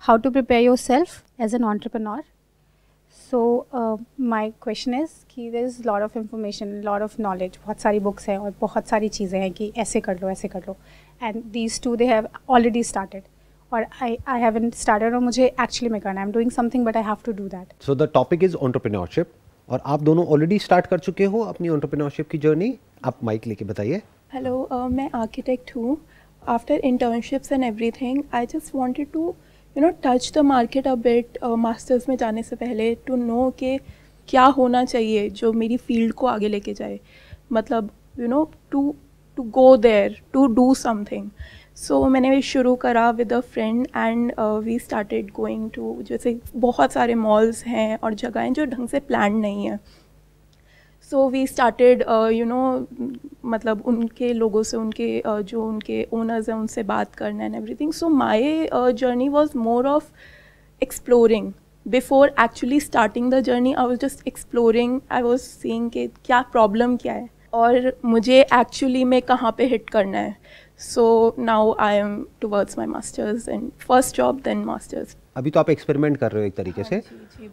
how to prepare yourself as an entrepreneur. So my question is कि there is lot of information, lot of knowledge, बहुत सारी books हैं और बहुत सारी चीज़ें हैं कि ऐसे कर लो, and these two they have already started. और I haven't started और मुझे actually में करना है. I'm doing something but I have to do that. So the topic is entrepreneurship. और आप दोनों ऑलरेडी स्टार्ट कर चुके हो अपनी एंटरप्रेन्योरशिप की जर्नी. आप माइक लेके बताइए. हेलो, मैं आर्किटेक्ट हूँ. After internships and everything I just wanted to touch the market a bit masters में जाने से पहले, टू नो कि क्या होना चाहिए जो मेरी फील्ड को आगे लेके जाए. मतलब to go there, to do something. So मैंने शुरू करा with a friend and we started going to, जैसे बहुत सारे मॉल्स हैं और जगहें जो ढंग से प्लान नहीं है. सो वी स्टार्टेड मतलब उनके लोगों से, उनके जो उनके ओनर्स हैं उनसे बात करना and everything. So my journey was more of exploring. Before actually starting the journey I was just exploring. I was seeing कि क्या प्रॉब्लम क्या है और मुझे एक्चुअली में कहाँ पे हिट करना है. So now I am towards my masters and first job then masters. अभी तो आप एक्सपेरिमेंट कर रहे हो एक तरीके से.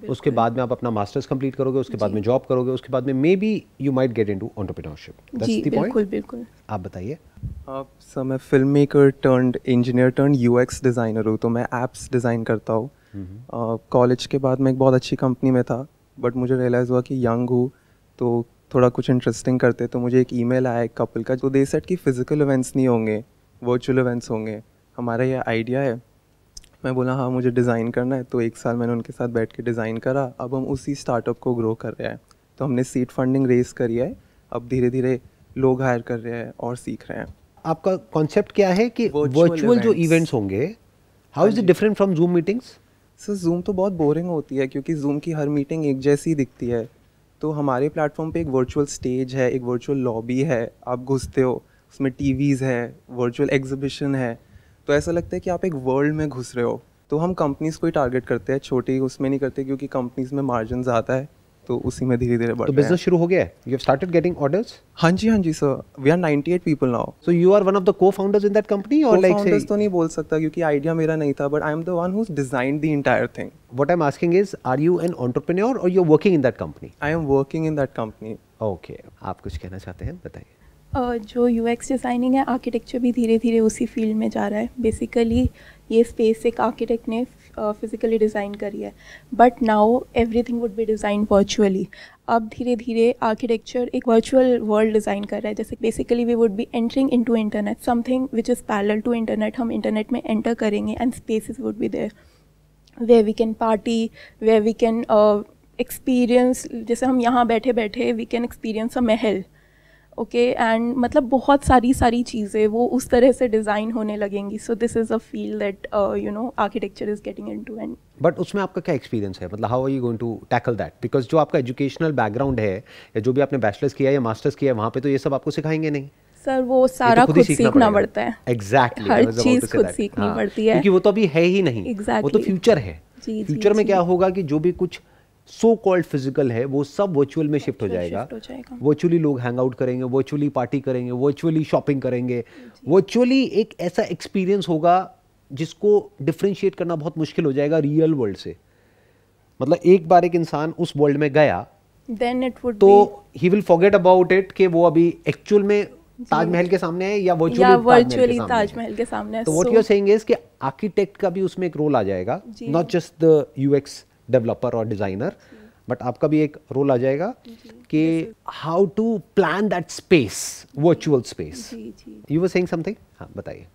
उसके बाद में आप अपना मास्टर्स कंप्लीट करोगे, उसके बाद में जॉब करोगे, उसके बाद में may be you might get into entrepreneurship. जी बिल्कुल बिल्कुल. आप बताइए. सर मैं film maker turned engineer turned UX designer हूँ. तो मैं ऐप्स डिज़ाइन करता हूँ. कॉलेज के बाद मैं एक बहुत अच्छी कंपनी में था, बट मुझे रियलाइज़ हुआ कि यंग हूँ तो थोड़ा कुछ इंटरेस्टिंग करते. तो मुझे एक ईमेल आया एक कपल का, जो दे सेड कि फिजिकल इवेंट्स नहीं होंगे, वर्चुअल इवेंट्स होंगे. हमारा ये आइडिया है. मैं बोला हाँ मुझे डिज़ाइन करना है. तो 1 साल मैंने उनके साथ बैठ के डिज़ाइन करा. अब हम उसी स्टार्टअप को ग्रो कर रहे हैं. तो हमने सीड फंडिंग रेज करी है. अब धीरे धीरे लोग हायर कर रहे हैं और सीख रहे हैं. आपका कॉन्सेप्ट क्या है कि वर्चुअल जो इवेंट्स होंगे, how is it different from zoom meetings? Sir zoom तो बहुत बोरिंग होती है क्योंकि जूम की हर मीटिंग एक जैसी दिखती है. तो हमारे प्लेटफॉर्म पे एक वर्चुअल स्टेज है, एक वर्चुअल लॉबी है. आप घुसते हो, उसमें टीवीज़ है, वर्चुअल एग्जीबिशन है. तो ऐसा लगता है कि आप एक वर्ल्ड में घुस रहे हो. तो हम कंपनीज़ को ही टारगेट करते हैं, छोटी उसमें नहीं करते क्योंकि कंपनीज़ में मार्जिन ज़्यादा है. तो उसी में धीरे धीरे बढ़ तो बिजनेस शुरू हो गया है. You have started getting orders? हाँ जी sir. We are 98 people now. So you are one of the co-founders in that company और लाइक फाउंडर्स तो नहीं बोल सकता क्योंकि आइडिया मेरा नहीं था, but I am the one who designed the entire thing. What I am asking is, are you an entrepreneur और you are working in that company? I am working in that company. Okay, आप कुछ कहना चाहते हैं, बताइए. जो UX designing है, architecture भी धीरे धीरे उसी फील्ड में जा रहा है. बेसिकली ये स्पेस एक आर्किटेक्ट ने फिज़िकली डिज़ाइन करी है, but now everything would be design virtually. अब धीरे धीरे आर्किटेक्चर एक वर्चुअल वर्ल्ड डिज़ाइन कर रहा है. जैसे basically we would be entering into internet, something which is parallel to internet. हम इंटरनेट में एंटर करेंगे and spaces would be there where we can party, where we can experience. जैसे हम यहाँ बैठे बैठे we can experience a Mahal. Okay and मतलब बहुत सारी चीज़ें वो उस तरह से डिज़ाइन होने लगेंगी. So this is a field that architecture is getting into. And but उसमें आपका क्या एक्सपीरियंस है? मतलब how are you going to tackle that? Because जो आपका एजुकेशनल बैकग्राउंड है या जो भी आपने बैचलर्स किया या मास्टर्स किया, वहाँ पे तो ये सब आपको सिखाएंगे नहीं. सर वो सारा खुद सीखना पड़ता है. एग्जैक्टली, हर चीज़ खुद सीखनी पड़ती है क्योंकि वो तो अभी है ही नहीं. वो तो फ्यूचर है. फ्यूचर में क्या होगा कि जो भी कुछ सो कॉल्ड फिजिकल है वो सब वर्चुअल में शिफ्ट हो जाएगा. वर्चुअली लोग हैंग आउट करेंगे, वर्चुअली पार्टी करेंगे, वर्चुअली शॉपिंग करेंगे. वर्चुअली एक ऐसा एक्सपीरियंस होगा जिसको डिफरेंशिएट करना बहुत मुश्किल हो जाएगा रियल वर्ल्ड से. मतलब एक बार एक इंसान उस वर्ल्ड में गया then it would तो he will forget about it कि वो अभी एक्चुअल में ताजमहल के सामने है या वर्चुअली ताजमहल के सामने है. तो what you are saying is कि आर्किटेक्ट का भी उसमें एक रोल आ जाएगा, not just the UX developer और डिजाइनर, बट आपका भी एक रोल आ जाएगा कि how to plan that space, virtual space. You were saying something? हाँ बताइए.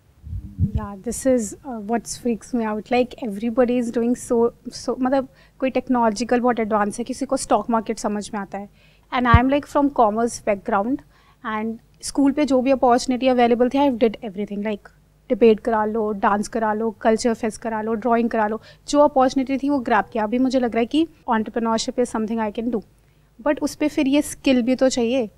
Yeah, this is what freaks me out. Like everybody is doing so. मतलब कोई टेक्नोलॉजिकल बहुत एडवांस है, किसी को स्टॉक मार्केट समझ में आता है. And I am like from commerce background and school पे जो भी अपॉर्चुनिटी अवेलेबल थी I did everything. Like debate करा लो, डांस करा लो, कल्चर फेस्ट करा लो, ड्राइंग करा लो, जो अपॉर्चुनिटी थी वो ग्रैब किया. अभी मुझे लग रहा है कि entrepreneurship is something I can do, but उस पर फिर ये स्किल भी तो चाहिए.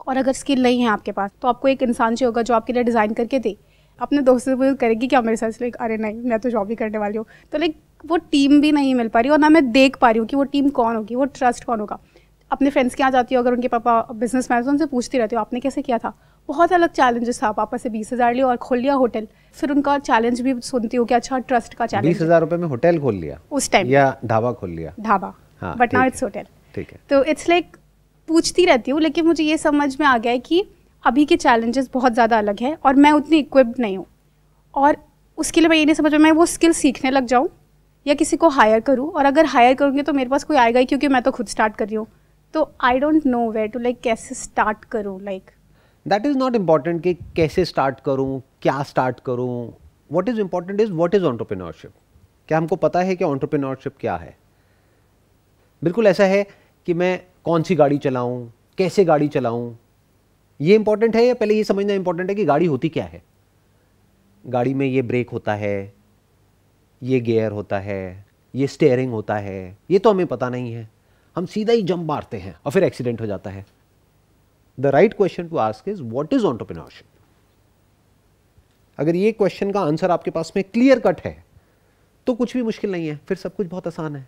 और अगर स्किल नहीं है आपके पास तो आपको एक इंसान चाहिए होगा जो आपके लिए डिज़ाइन करके दे. अपने दोस्तों से करेगी क्या मेरे साथ? लाइक अरे नहीं, मैं तो जॉब ही करने वाली हूँ. तो लाइक वो टीम भी नहीं मिल पा रही और ना मैं देख पा रही हूँ कि वो टीम कौन होगी, वो ट्रस्ट कौन होगा. अपने फ्रेंड्स के यहाँ जाती हूँ, अगर उनके पापा बिजनेस मैन, तो उनसे पूछती रहती हूँ आपने कैसे किया था, बहुत अलग चैलेंजेस था, पापा से 20,000 लिया और खोल लिया होटल। फिर उनका चैलेंज भी सुनती हूँ कि अच्छा ट्रस्ट का चैलेंज। 20,000 रुपए में होटल खोल लिया उस टाइम, या ढाबा खोल लिया? Dhaba, but now it's hotel. ठीक है। तो इट्स लाइक पूछती रहती हूँ, लेकिन मुझे ये समझ में आ गया है कि अभी के चैलेंजेस बहुत ज़्यादा अलग है और मैं उतनी इक्विप्ड नहीं हूँ, और उसके लिए मैं ये नहीं समझ में मैं वो स्किल सीखने लग जाऊँ या किसी को हायर करूँ, और अगर हायर करूँगी तो मेरे पास कोई आएगा ही, क्योंकि मैं तो खुद स्टार्ट कर रही हूँ। तो I don't know where to, like कैसे स्टार्ट करूँ। Like that is not important कि कैसे स्टार्ट करूँ, क्या स्टार्ट करूँ। What is important is what is entrepreneurship. क्या हमको पता है कि एंटरप्रेन्योरशिप क्या है? बिल्कुल ऐसा है कि मैं कौन सी गाड़ी चलाऊँ, कैसे गाड़ी चलाऊँ, ये इंपॉर्टेंट है, या पहले ये समझना इंपॉर्टेंट है कि गाड़ी होती क्या है? गाड़ी में ये ब्रेक होता है, ये गियर होता है, ये स्टीयरिंग होता है, ये तो हमें पता नहीं है। हम सीधा ही जंप मारते हैं और फिर एक्सीडेंट हो जाता है। The right question to ask is what is entrepreneurship. अगर ये क्वेश्चन का आंसर आपके पास में क्लियर कट है तो कुछ भी मुश्किल नहीं है, फिर सब कुछ बहुत आसान है।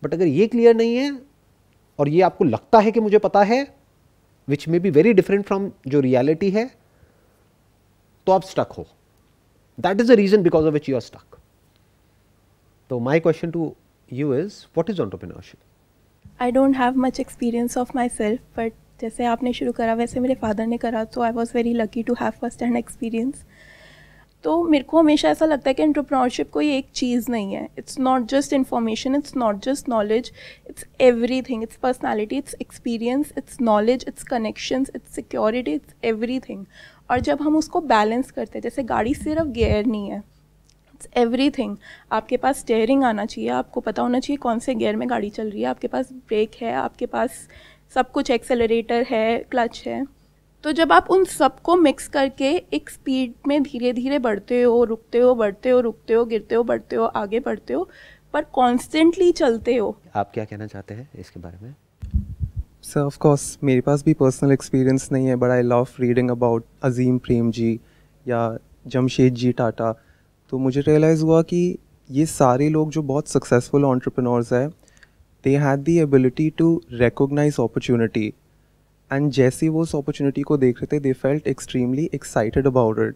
बट अगर ये क्लियर नहीं है और ये आपको लगता है कि मुझे पता है, which may be very different from जो रियलिटी है, तो आप स्टक हो। That is the reason because of which you are stuck. तो my question to you is what is entrepreneurship? I don't have much experience of myself, but जैसे आपने शुरू करा वैसे मेरे फादर ने करा, तो I was very lucky to have first hand experience. तो मेरे को हमेशा ऐसा लगता है कि एंटरप्रेन्योरशिप कोई एक चीज़ नहीं है। It's not just information, it's not just knowledge, it's everything. It's personality, it's experience, it's knowledge, it's connections, it's security, it's everything. और जब हम उसको बैलेंस करते हैं, जैसे गाड़ी सिर्फ गियर नहीं है, एवरीथिंग। आपके पास स्टीयरिंग आना चाहिए, आपको पता होना चाहिए कौन से गियर में गाड़ी चल रही है, आपके पास ब्रेक है, आपके पास सब कुछ, एक्सेलरेटर है, क्लच है। तो जब आप उन सबको मिक्स करके एक स्पीड में धीरे धीरे बढ़ते हो, रुकते हो, बढ़ते हो, रुकते हो, गिरते हो, बढ़ते हो, आगे बढ़ते हो, पर कॉन्स्टेंटली चलते हो। आप क्या कहना चाहते हैं इसके बारे में? सर ऑफ कोर्स मेरे पास भी पर्सनल एक्सपीरियंस नहीं है, but I love reading about Azim Prem ji या जमशेद जी टाटा। तो मुझे रियलाइज़ हुआ कि ये सारे लोग जो बहुत सक्सेसफुल एंटरप्रेन्योर्स हैं, they had the ability to recognize opportunity, and जैसे वो उस अपॉर्चुनिटी को देख रहे थे, they felt extremely excited about it.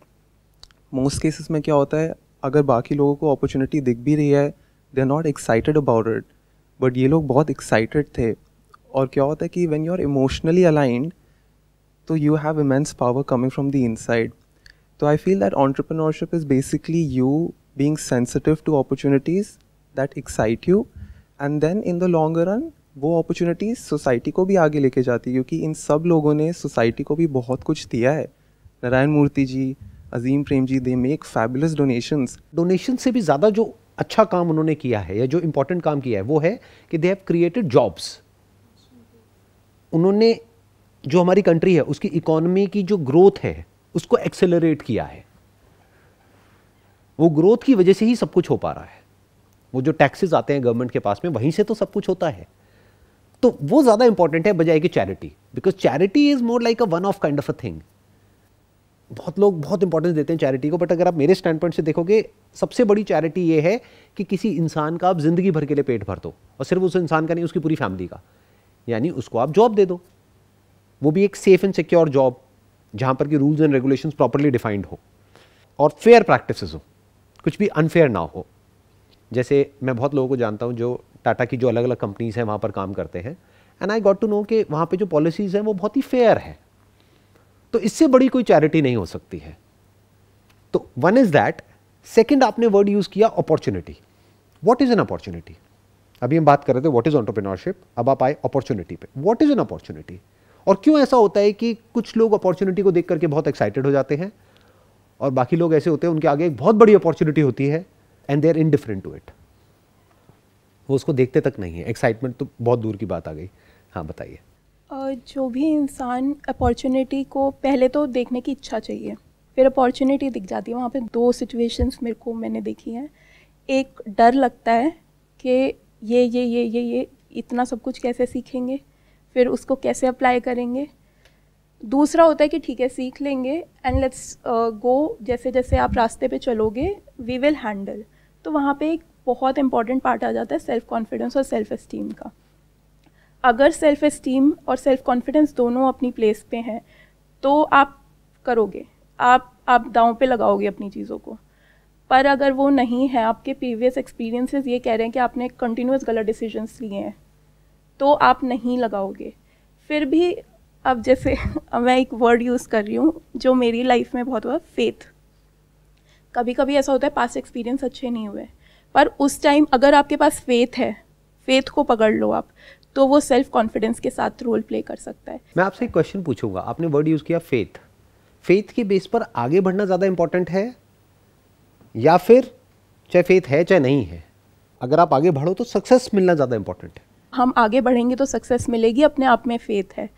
Most cases में क्या होता है, अगर बाकी लोगों को अपॉर्चुनिटी दिख भी रही है, they are not excited about it, but ये लोग बहुत एक्साइटेड थे। और क्या होता है कि when you are emotionally aligned, तो you have immense power coming from the inside. So I feel that entrepreneurship is basically you being sensitive to opportunities that excite you, and then in the longer run वो opportunities society को भी आगे लेके जाती है, क्योंकि इन सब लोगों ने society को भी बहुत कुछ दिया है। नारायण मूर्ति जी, अजीम प्रेम जी, they make fabulous donations। Donation से भी ज़्यादा जो अच्छा काम उन्होंने किया है या जो इम्पोर्टेंट काम किया है वो है कि they have created jobs। उन्होंने जो हमारी कंट्री है उसकी इकोनॉमी की जो ग्रोथ है उसको एक्सेलरेट किया है। वो ग्रोथ की वजह से ही सब कुछ हो पा रहा है। वो जो टैक्सेस आते हैं गवर्नमेंट के पास में, वहीं से तो सब कुछ होता है। तो वो ज़्यादा इंपॉर्टेंट है बजाय कि charity, because charity is more like a one of kind of a thing. बहुत लोग बहुत इंपॉर्टेंस देते हैं चैरिटी को, बट अगर आप मेरे स्टैंड पॉइंट से देखोगे, सबसे बड़ी चैरिटी ये है कि किसी इंसान का आप जिंदगी भर के लिए पेट भर दो, और सिर्फ उस इंसान का नहीं, उसकी पूरी फैमिली का। यानी उसको आप जॉब दे दो, वो भी एक सेफ एंड सिक्योर जॉब जहाँ पर कि rules and regulations properly defined हो और फेयर प्रैक्टिसेस हो, कुछ भी अनफेयर ना हो। जैसे मैं बहुत लोगों को जानता हूँ जो टाटा की जो अलग अलग कंपनीज हैं वहाँ पर काम करते हैं, and I got to know कि वहाँ पे जो पॉलिसीज़ हैं वो बहुत ही फेयर है। तो इससे बड़ी कोई चैरिटी नहीं हो सकती है। तो वन इज़ दैट। सेकेंड, आपने वर्ड यूज़ किया opportunity. What is an opportunity? अभी हम बात कर रहे थे व्हाट इज़ एंटरप्रेन्योरशिप, अब आप आए अपॉर्चुनिटी पे। What is an opportunity? और क्यों ऐसा होता है कि कुछ लोग अपॉर्चुनिटी को देख करके बहुत एक्साइटेड हो जाते हैं और बाकी लोग ऐसे होते हैं उनके आगे एक बहुत बड़ी अपॉर्चुनिटी होती है and they are indifferent to it, वो उसको देखते तक नहीं है। एक्साइटमेंट तो बहुत दूर की बात आ गई। हाँ बताइए। जो भी इंसान अपॉर्चुनिटी को पहले तो देखने की इच्छा चाहिए, फिर अपॉर्चुनिटी दिख जाती है। वहाँ पे दो सिचुएशंस मैंने देखी हैं। एक डर लगता है कि ये इतना सब कुछ कैसे सीखेंगे, फिर उसको कैसे अप्लाई करेंगे। दूसरा होता है कि ठीक है सीख लेंगे एंड लेट्स गो, जैसे जैसे आप रास्ते पे चलोगे वी विल हैंडल। तो वहाँ पे एक बहुत इंपॉर्टेंट पार्ट आ जाता है सेल्फ कॉन्फिडेंस और सेल्फ एस्टीम का। अगर सेल्फ एस्टीम और सेल्फ कॉन्फिडेंस दोनों अपनी प्लेस पे हैं तो आप करोगे, आप दांव पे लगाओगे अपनी चीज़ों को। पर अगर वो नहीं है, आपके प्रीवियस एक्सपीरियंसेस ये कह रहे हैं कि आपने कंटिन्यूस गलत डिसीजंस लिए हैं, तो आप नहीं लगाओगे। फिर भी अब जैसे मैं एक वर्ड यूज़ कर रही हूँ जो मेरी लाइफ में बहुत हुआ, फेथ। कभी कभी ऐसा होता है पास्ट एक्सपीरियंस अच्छे नहीं हुए, पर उस टाइम अगर आपके पास फेथ है, फेथ को पकड़ लो आप, तो वो सेल्फ कॉन्फिडेंस के साथ रोल प्ले कर सकता है। मैं आपसे एक क्वेश्चन पूछूंगा, आपने वर्ड यूज़ किया फेथ। फेथ के बेस पर आगे बढ़ना ज़्यादा इंपॉर्टेंट है, या फिर चाहे फेथ है चाहे नहीं है, अगर आप आगे बढ़ो तो सक्सेस मिलना ज़्यादा इंपॉर्टेंट है? हम आगे बढ़ेंगे तो सक्सेस मिलेगी, अपने आप में फेथ है।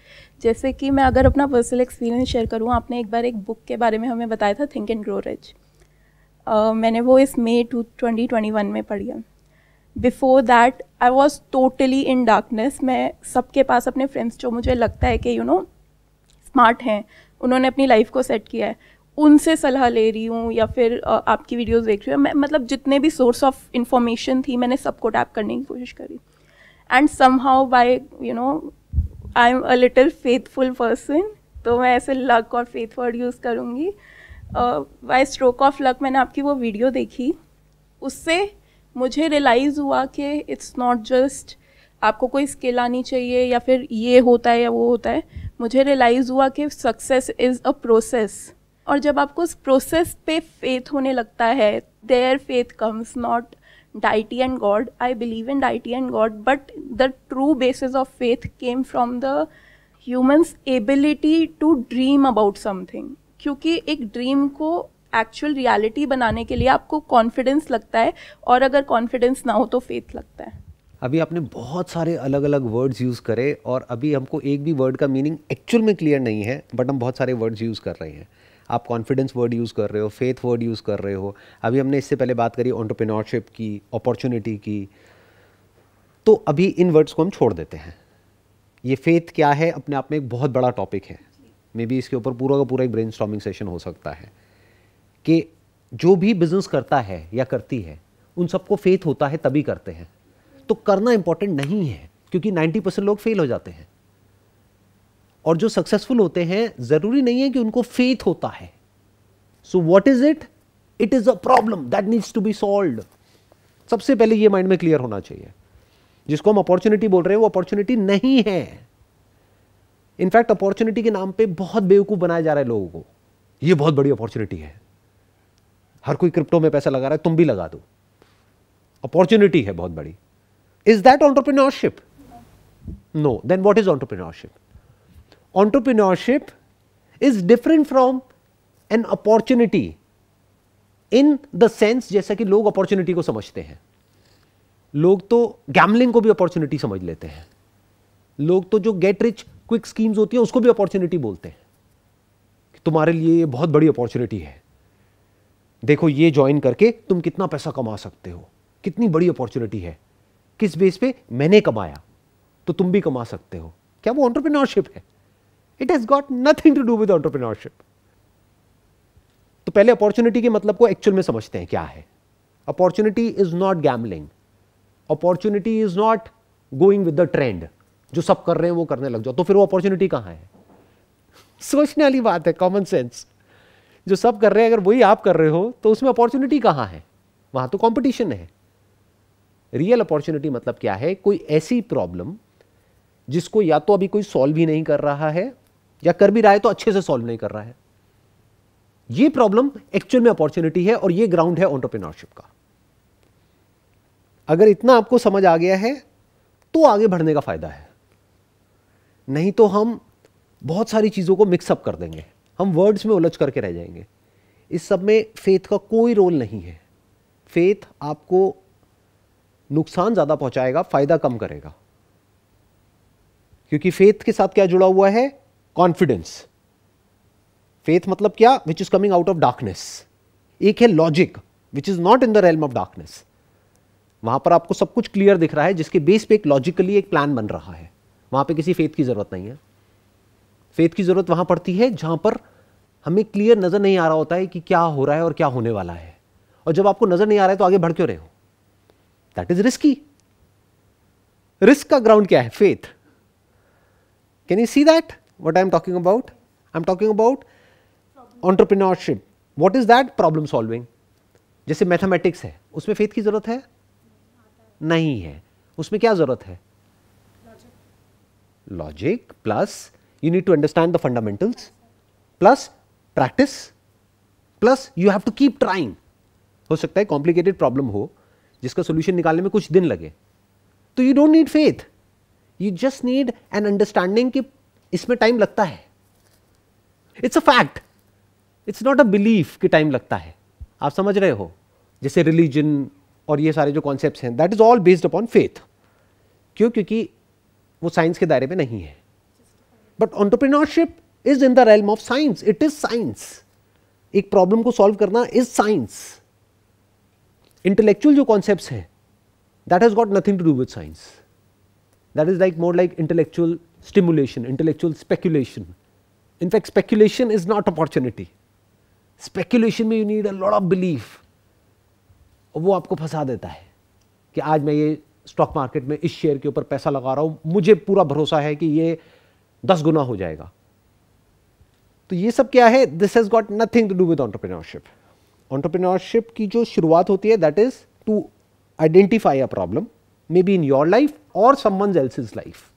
जैसे कि मैं अगर अपना पर्सनल एक्सपीरियंस शेयर करूँ, आपने एक बार एक बुक के बारे में हमें बताया था, थिंक एंड ग्रो रिच। मैंने वो इस मई 2021 में पढ़ी है। Before that I was totally in darkness. मैं सबके पास, अपने फ्रेंड्स जो मुझे लगता है कि यू नो स्मार्ट हैं, उन्होंने अपनी लाइफ को सेट किया है, उनसे सलाह ले रही हूँ या फिर आपकी वीडियोस देख रही हूँ। मैं मतलब जितने भी सोर्स ऑफ इंफॉर्मेशन थी, मैंने सबको टैप करने की कोशिश करी। And somehow by you know I am a little faithful person, तो मैं ऐसे लक और फेथ वर्ड यूज़ करूँगी। बाय स्ट्रोक ऑफ लक मैंने आपकी वो वीडियो देखी, उससे मुझे रियलाइज़ हुआ कि इट्स नॉट जस्ट आपको कोई स्किल आनी चाहिए या फिर ये होता है या वो होता है। मुझे रियलाइज़ हुआ कि सक्सेस इज़ अ प्रोसेस, और जब आपको उस प्रोसेस पे फेथ होने लगता है, their faith comes, not deity and God. I believe in deity and God, but the true basis of faith came from the human's ability to dream about something. क्योंकि एक ड्रीम को actual reality बनाने के लिए आपको confidence लगता है, और अगर कॉन्फिडेंस ना हो तो फेथ लगता है। अभी आपने बहुत सारे अलग अलग वर्ड्स यूज़ करे, और अभी हमको एक भी वर्ड का मीनिंग एक्चुअल में क्लियर नहीं है, बट हम बहुत सारे वर्ड्स यूज़ कर रहे हैं। आप कॉन्फिडेंस वर्ड यूज़ कर रहे हो, फेथ वर्ड यूज़ कर रहे हो, अभी हमने इससे पहले बात करी एंटरप्रेन्योरशिप की, अपॉर्चुनिटी की। तो अभी इन वर्ड्स को हम छोड़ देते हैं। ये फेथ क्या है अपने आप में एक बहुत बड़ा टॉपिक है, मे बी इसके ऊपर पूरा का पूरा एक ब्रेनस्टॉर्मिंग सेशन हो सकता है कि जो भी बिजनेस करता है या करती है, उन सबको फेथ होता है तभी करते हैं। तो करना इंपॉर्टेंट नहीं है, क्योंकि 90% लोग फेल हो जाते हैं, और जो सक्सेसफुल होते हैं जरूरी नहीं है कि उनको फेथ होता है। So what is it? It is a problem that needs to be solved. सबसे पहले ये माइंड में क्लियर होना चाहिए, जिसको हम अपॉर्चुनिटी बोल रहे हैं वो अपॉर्चुनिटी नहीं है। इनफैक्ट अपॉर्चुनिटी के नाम पे बहुत बेवकूफ बनाया जा रहा है लोगों को। ये बहुत बड़ी अपॉर्चुनिटी है, हर कोई क्रिप्टो में पैसा लगा रहा है, तुम भी लगा दो, अपॉर्चुनिटी है बहुत बड़ी। Is that entrepreneurship? No. Then what is entrepreneurship? Entrepreneurship is different from an opportunity in the sense, जैसा कि लोग अपॉर्चुनिटी को समझते हैं। लोग तो गैम्बलिंग को भी अपॉर्चुनिटी समझ लेते हैं, लोग तो जो गेट रिच क्विक स्कीम्स होती है उसको भी अपॉर्चुनिटी बोलते हैं कि तुम्हारे लिए ये बहुत बड़ी अपॉर्चुनिटी है, देखो ये ज्वाइन करके तुम कितना पैसा कमा सकते हो, कितनी बड़ी अपॉर्चुनिटी है। किस बेस पे? मैंने कमाया तो तुम भी कमा सकते हो। क्या वो एंटरप्रेन्योरशिप है? It has got nothing to do with entrepreneurship. तो पहले अपॉर्चुनिटी के मतलब को एक्चुअल में समझते हैं क्या है। Opportunity is not gambling, opportunity is not going with the trend. जो सब कर रहे हैं वो करने लग जाओ, तो फिर वो अपॉर्चुनिटी कहां है? सोचने वाली बात है, कॉमन सेंस। जो सब कर रहे हैं अगर वही आप कर रहे हो तो उसमें अपॉर्चुनिटी कहां है? वहां तो कंपटीशन है। रियल अपॉर्चुनिटी मतलब क्या है? कोई ऐसी प्रॉब्लम जिसको या तो अभी कोई सॉल्व ही नहीं कर रहा है, या कर भी रहा है तो अच्छे से सॉल्व नहीं कर रहा है। ये प्रॉब्लम एक्चुअल में अपॉर्चुनिटी है, और ये ग्राउंड है एंटरप्रेन्योरशिप का। अगर इतना आपको समझ आ गया है तो आगे बढ़ने का फायदा है, नहीं तो हम बहुत सारी चीजों को मिक्सअप कर देंगे, हम वर्ड्स में उलझ करके रह जाएंगे। इस सब में फेथ का कोई रोल नहीं है। फेथ आपको नुकसान ज्यादा पहुंचाएगा, फायदा कम करेगा। क्योंकि फेथ के साथ क्या जुड़ा हुआ है? कॉन्फिडेंस। फेथ मतलब क्या? Which is coming out of darkness. एक है logic which is not in the realm of darkness. वहां पर आपको सब कुछ क्लियर दिख रहा है, जिसके बेस पे एक लॉजिकली एक प्लान बन रहा है। वहां पे किसी फेथ की जरूरत नहीं है। फेथ की जरूरत वहां पड़ती है जहां पर हमें क्लियर नजर नहीं आ रहा होता है कि क्या हो रहा है और क्या होने वाला है। और जब आपको नजर नहीं आ रहा है तो आगे बढ़ क्यों रहे हो? That is risky. रिस्क का ग्राउंड क्या है? Faith. Can you see that? What I am talking about? Am talking about entrepreneurship. What is that? Problem solving. जैसे मैथमेटिक्स है, उसमें फेथ की जरूरत है? नहीं है. उसमें क्या जरूरत है? Logic plus you need to understand the fundamentals plus practice plus you have to keep trying. हो सकता है कॉम्प्लिकेटेड प्रॉब्लम हो जिसका सोल्यूशन निकालने में कुछ दिन लगे, तो you don't need faith, you just need an understanding कि इसमें टाइम लगता है. It's a fact, it's not a belief कि टाइम लगता है. आप समझ रहे हो? जैसे रिलीजन और ये सारे जो कॉन्सेप्ट्स हैं, that is all based upon faith. क्यों? क्योंकि वो साइंस के दायरे में नहीं है. But entrepreneurship is in the realm of science. It is science. एक प्रॉब्लम को सॉल्व करना इज साइंस. इंटेलेक्चुअल जो कॉन्सेप्ट्स हैं, that has got nothing to do with science. That is like more like intellectual stimulation, intellectual speculation. In fact, speculation is not opportunity. Speculation में you need a lot of belief. और वो आपको फंसा देता है कि आज मैं ये स्टॉक मार्केट में इस शेयर के ऊपर पैसा लगा रहा हूँ, मुझे पूरा भरोसा है कि ये 10 गुना हो जाएगा. तो ये सब क्या है? This has got nothing to do with entrepreneurship. Entrepreneurship की जो शुरुआत होती है, that is to identify a problem, may be in your life और समवन एल्सेस लाइफ,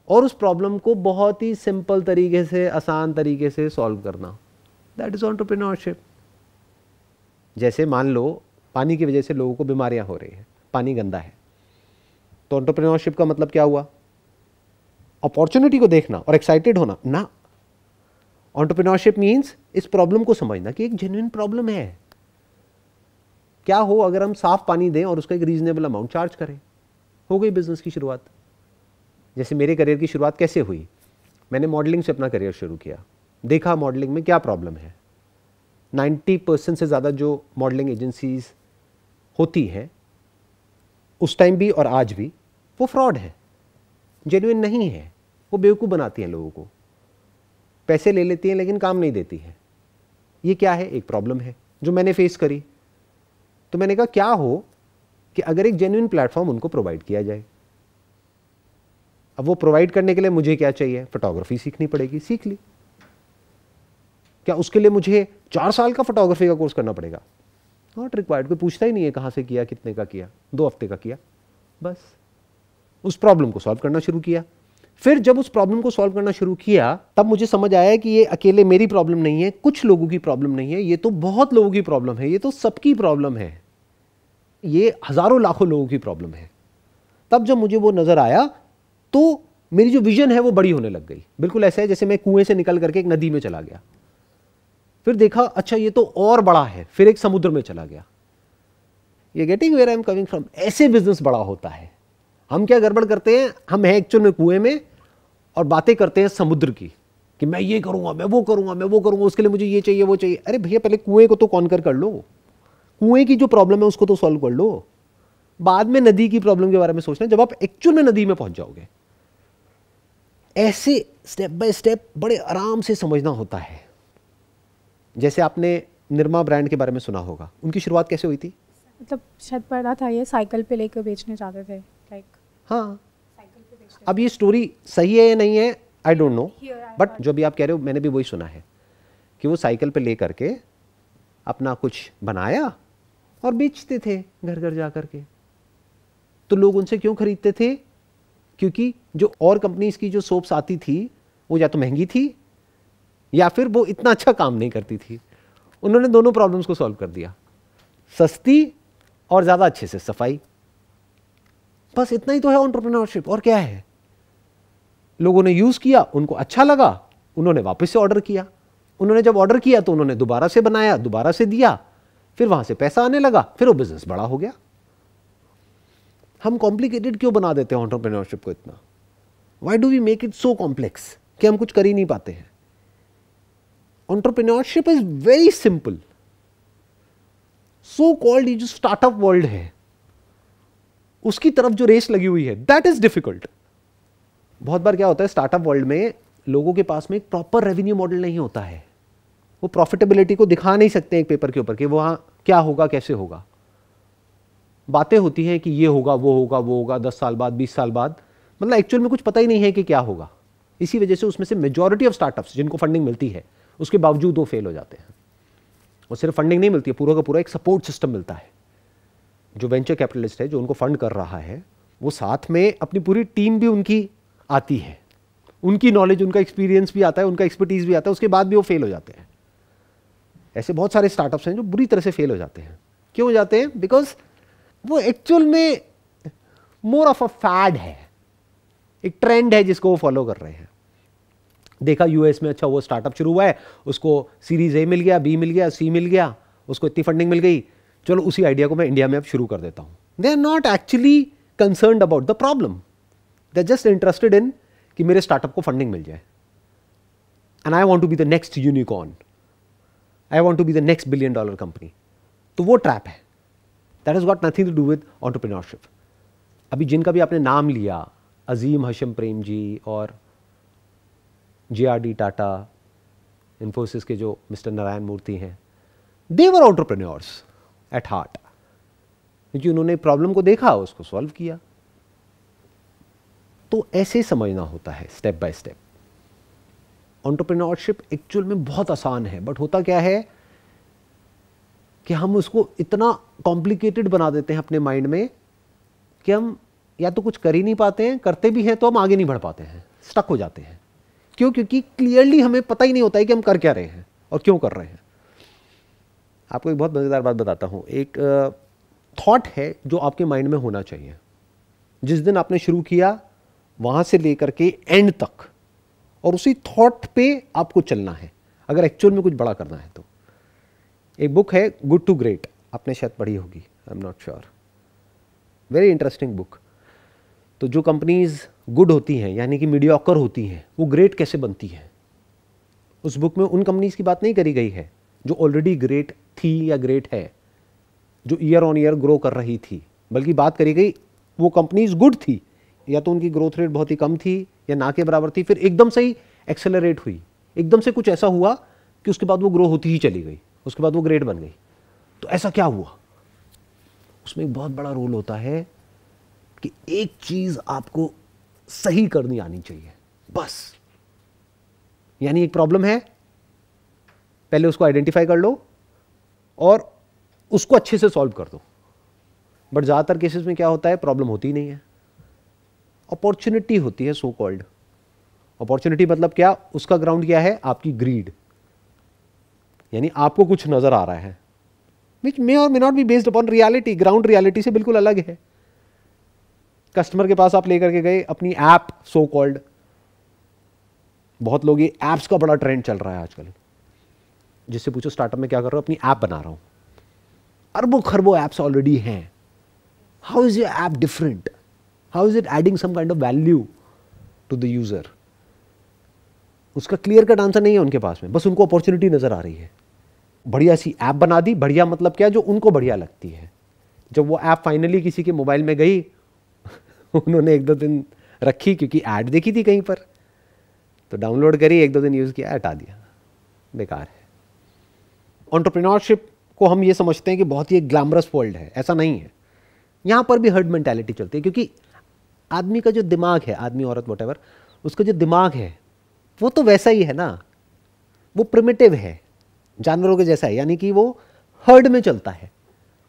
और उस प्रॉब्लम को बहुत ही सिंपल तरीके से, आसान तरीके से सॉल्व करना. That is entrepreneurship. जैसे मान लो पानी की वजह से लोगों को बीमारियां हो रही हैं, पानी गंदा है, तो एंटरप्रेन्योरशिप का मतलब क्या हुआ? अपॉर्चुनिटी को देखना और एक्साइटेड होना ना. एंटरप्रेन्योरशिप मीन्स इस प्रॉब्लम को समझना कि एक जेन्युइन प्रॉब्लम है. क्या हो अगर हम साफ पानी दें और उसका एक रीजनेबल अमाउंट चार्ज करें? हो गई बिजनेस की शुरुआत. जैसे मेरे करियर की शुरुआत कैसे हुई? मैंने मॉडलिंग से अपना करियर शुरू किया. देखा मॉडलिंग में क्या प्रॉब्लम है. 90% से ज़्यादा जो मॉडलिंग एजेंसीज होती हैं उस टाइम भी और आज भी, वो फ्रॉड है, जेन्युइन नहीं है. वो बेवकूफ़ बनाती हैं लोगों को, पैसे ले लेती हैं लेकिन काम नहीं देती है. ये क्या है? एक प्रॉब्लम है जो मैंने फेस करी. तो मैंने कहा क्या हो कि अगर एक जेन्युइन प्लेटफॉर्म उनको प्रोवाइड किया जाए. अब वो प्रोवाइड करने के लिए मुझे क्या चाहिए? फोटोग्राफी सीखनी पड़ेगी. सीख ली. क्या उसके लिए मुझे 4 साल का फोटोग्राफी का कोर्स करना पड़ेगा? Not required. कोई पूछता ही नहीं है कहाँ से किया, कितने का किया, 2 हफ्ते का किया, बस. उस प्रॉब्लम को सॉल्व करना शुरू किया. फिर जब उस प्रॉब्लम को सॉल्व करना शुरू किया, तब मुझे समझ आया कि ये अकेले मेरी प्रॉब्लम नहीं है, कुछ लोगों की प्रॉब्लम नहीं है, ये तो बहुत लोगों की प्रॉब्लम है, ये तो सबकी प्रॉब्लम है, ये हजारों लाखों लोगों की प्रॉब्लम है. तब जब मुझे वो नजर आया तो मेरी जो विजन है वो बड़ी होने लग गई. बिल्कुल ऐसा है जैसे मैं कुएं से निकल करके एक नदी में चला गया, फिर देखा अच्छा ये तो और बड़ा है, फिर एक समुद्र में चला गया. ये getting where I am coming from. ऐसे बिजनेस बड़ा होता है. हम क्या गड़बड़ करते हैं? हम हैं एक्चुअल में कुएं में और बातें करते हैं समुद्र की कि मैं ये करूंगा, मैं वो करूंगा, मैं वो करूंगा, उसके लिए मुझे ये चाहिए, वो चाहिए. अरे भैया पहले कुएं को तो कॉन्कर कर लो. कुएं की जो प्रॉब्लम है उसको तो सॉल्व कर लो. बाद में नदी की प्रॉब्लम के बारे में सोचना जब आप एक्चुअल में नदी में पहुंच जाओगे. ऐसे स्टेप बाय स्टेप बड़े आराम से समझना होता है. जैसे आपने निरमा ब्रांड के बारे में सुना होगा. उनकी शुरुआत कैसे हुई थी? मतलब शायद पढ़ा था ये साइकिल पे लेकर बेचने जाते थे, लाइक. हाँ, अब ये स्टोरी सही है या नहीं है आई डोंट नो, बट जो भी आप कह रहे हो मैंने भी वही सुना है कि वो साइकिल पे ले करके अपना कुछ बनाया और बेचते थे घर घर जा करके. तो लोग उनसे क्यों खरीदते थे? क्योंकि जो और कंपनीज की जो सोप्स आती थी वो या तो महंगी थी या फिर वो इतना अच्छा काम नहीं करती थी. उन्होंने दोनों प्रॉब्लम्स को सॉल्व कर दिया. सस्ती और ज़्यादा अच्छे से सफाई. बस इतना ही तो है एंटरप्रेन्योरशिप. और क्या है? लोगों ने यूज़ किया, उनको अच्छा लगा, उन्होंने वापस से ऑर्डर किया. उन्होंने जब ऑर्डर किया तो उन्होंने दोबारा से बनाया, दोबारा से दिया, फिर वहाँ से पैसा आने लगा, फिर वो बिजनेस बड़ा हो गया. हम कॉम्प्लिकेटेड क्यों बना देते हैं एंटरप्रेन्योरशिप को इतना? Why do we make it so complex कि हम कुछ कर ही नहीं पाते हैं? Entrepreneurship is very simple. So called ये जो स्टार्टअप वर्ल्ड है उसकी तरफ जो रेस लगी हुई है, दैट इज डिफिकल्ट. बहुत बार क्या होता है स्टार्टअप वर्ल्ड में, लोगों के पास में एक प्रॉपर रेवेन्यू मॉडल नहीं होता है. वो प्रॉफिटेबिलिटी को दिखा नहीं सकते एक पेपर के ऊपर कि वहां क्या होगा, कैसे होगा. बातें होती हैं कि ये होगा, वो होगा, वो होगा 10 साल बाद, 20 साल बाद, मतलब एक्चुअल में कुछ पता ही नहीं है कि क्या होगा. इसी वजह से उसमें से मेजॉरिटी ऑफ स्टार्टअप्स जिनको फंडिंग मिलती है उसके बावजूद वो फेल हो जाते हैं। और सिर्फ फंडिंग नहीं मिलती है, पूरा का पूरा एक सपोर्ट सिस्टम मिलता है। जो वेंचर कैपिटलिस्ट है जो उनको फंड कर रहा है वो साथ में अपनी पूरी टीम भी उनकी आती है, उनकी नॉलेज, उनका एक्सपीरियंस भी आता है, उनका एक्सपर्टीज भी आता है, उसके बाद भी वो फेल हो जाते हैं। ऐसे बहुत सारे स्टार्टअप्स हैं जो बुरी तरह से फेल हो जाते हैं। क्यों हो जाते हैं? बिकॉज वो एक्चुअल में मोर ऑफ अ फैड है, एक ट्रेंड है जिसको वो फॉलो कर रहे हैं। देखा यूएस में, अच्छा वो स्टार्टअप शुरू हुआ है, उसको सीरीज ए मिल गया, बी मिल गया, सी मिल गया, उसको इतनी फंडिंग मिल गई, चलो उसी आइडिया को मैं इंडिया में अब शुरू कर देता हूं। They are not actually concerned about the problem, they are just interested in कि मेरे स्टार्टअप को फंडिंग मिल जाए, and I want to be the next unicorn, I want to be the next $1 billion company. तो वो trap है, that has got nothing to do with entrepreneurship. अभी जिनका भी आपने नाम लिया, अजीम हशम प्रेम जी और JRD टाटा, इन्फोसिस के जो मिस्टर नारायण मूर्ति हैं, दे वर एंटरप्रेन्योर्स एट हार्ट, क्योंकि उन्होंने प्रॉब्लम को देखा, उसको सॉल्व किया। तो ऐसे समझना होता है step by step. Entrepreneurship actual में बहुत आसान है, बट होता क्या है कि हम उसको इतना कॉम्प्लिकेटेड बना देते हैं अपने माइंड में कि हम या तो कुछ कर ही नहीं पाते हैं, करते भी हैं तो हम आगे नहीं बढ़ पाते हैं, स्टक हो जाते हैं। क्यों? क्योंकि क्लियरली हमें पता ही नहीं होता है कि हम कर क्या रहे हैं और क्यों कर रहे हैं। आपको एक बहुत मज़ेदार बात बताता हूँ। एक थॉट है जो आपके माइंड में होना चाहिए, जिस दिन आपने शुरू किया वहाँ से लेकर के एंड तक, और उसी थॉट पे आपको चलना है अगर एक्चुअल में कुछ बड़ा करना है तो। एक बुक है गुड टू ग्रेट, आपने शायद पढ़ी होगी, I am not sure, very interesting book. तो जो कंपनीज गुड होती हैं यानी कि मीडियोकर होती हैं, वो ग्रेट कैसे बनती हैं, उस बुक में उन कंपनीज की बात नहीं करी गई है जो ऑलरेडी ग्रेट थी या ग्रेट है, जो ईयर ऑन ईयर ग्रो कर रही थी, बल्कि बात करी गई वो कंपनीज गुड थी, या तो उनकी ग्रोथ रेट बहुत ही कम थी या ना के बराबर थी, फिर एकदम से ही एक्सेलरेट हुई, एकदम से कुछ ऐसा हुआ कि उसके बाद वो ग्रो होती ही चली गई, उसके बाद वो ग्रेट बन गई। तो ऐसा क्या हुआ? उसमें एक बहुत बड़ा रोल होता है कि एक चीज आपको सही करनी आनी चाहिए बस। यानी एक प्रॉब्लम है, पहले उसको आइडेंटिफाई कर लो और उसको अच्छे से सॉल्व कर दो। बट ज्यादातर केसेस में क्या होता है, प्रॉब्लम होती ही नहीं है, अपॉर्चुनिटी होती है, सो कॉल्ड अपॉर्चुनिटी। मतलब क्या? उसका ग्राउंड क्या है? आपकी ग्रीड, यानी आपको कुछ नजर आ रहा है विच मे और may not be based upon reality, ground reality से बिल्कुल अलग है। कस्टमर के पास आप लेकर के गए अपनी ऐप, सो कॉल्ड, बहुत लोग ये ऐप्स का बड़ा ट्रेंड चल रहा है आजकल, जिससे पूछो स्टार्टअप में क्या कर रहा हूं, अपनी ऐप बना रहा हूं, अरबों खरबों ऐप्स ऑलरेडी हैं, how is your app different, how is it adding some kind of value to the user? उसका क्लियर कट आंसर नहीं है उनके पास में, बस उनको अपॉर्चुनिटी नजर आ रही है। बढ़िया सी ऐप बना दी, बढ़िया मतलब क्या, जो उनको बढ़िया लगती है। जब वो ऐप फाइनली किसी के मोबाइल में गई, उन्होंने 1-2 दिन रखी क्योंकि ऐड देखी थी कहीं पर, तो डाउनलोड करी, 1-2 दिन यूज किया, हटा दिया, बेकार है। एंटरप्रेन्योरशिप को हम ये समझते हैं कि बहुत ही एक ग्लैमरस वर्ल्ड है, ऐसा नहीं है। यहां पर भी हर्ड मेंटालिटी चलती है, क्योंकि आदमी का जो दिमाग है, आदमी औरत व्हाटएवर, उसका जो दिमाग है वो तो वैसा ही है ना, वो प्रिमिटिव है, जानवरों के जैसा है, यानी कि वो हर्ड में चलता है,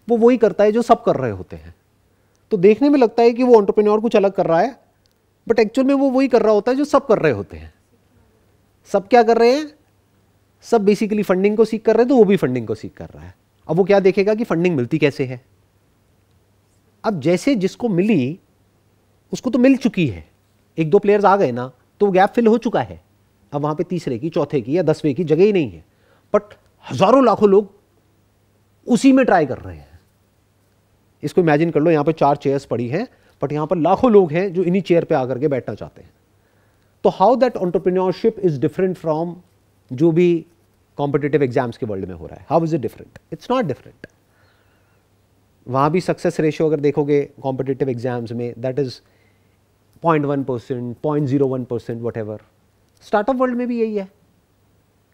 वो वही करता है जो सब कर रहे होते हैं। तो देखने में लगता है कि वो एंटरप्रेन्योर कुछ अलग कर रहा है, बट एक्चुअल में वो वही कर रहा होता है जो सब कर रहे होते हैं। सब क्या कर रहे हैं? सब बेसिकली फंडिंग को सीख कर रहे हैं, तो वो भी फंडिंग को सीख कर रहा है। अब वो क्या देखेगा कि फंडिंग मिलती कैसे है। अब जैसे जिसको मिली उसको तो मिल चुकी है, 1-2 प्लेयर्स आ गए ना, तो वो गैप फिल हो चुका है। अब वहां पे तीसरे की, चौथे की या 10वें की जगह ही नहीं है, बट हजारों लाखों लोग उसी में ट्राई कर रहे हैं। इसको इमेजिन कर लो, यहां पे 4 चेयर्स पड़ी हैं, बट यहां पर लाखों लोग हैं जो इन्हीं चेयर पे आकर के बैठना चाहते हैं। तो how that entrepreneurship is different from जो भी कॉम्पिटिटिव एग्जाम्स के वर्ल्ड में हो रहा है? How is it different? It's not different. वहां भी सक्सेस रेशियो अगर देखोगे कॉम्पिटिटिव एग्जाम्स में, that is 0.1%, 0.01%, what. Startup world में भी यही है।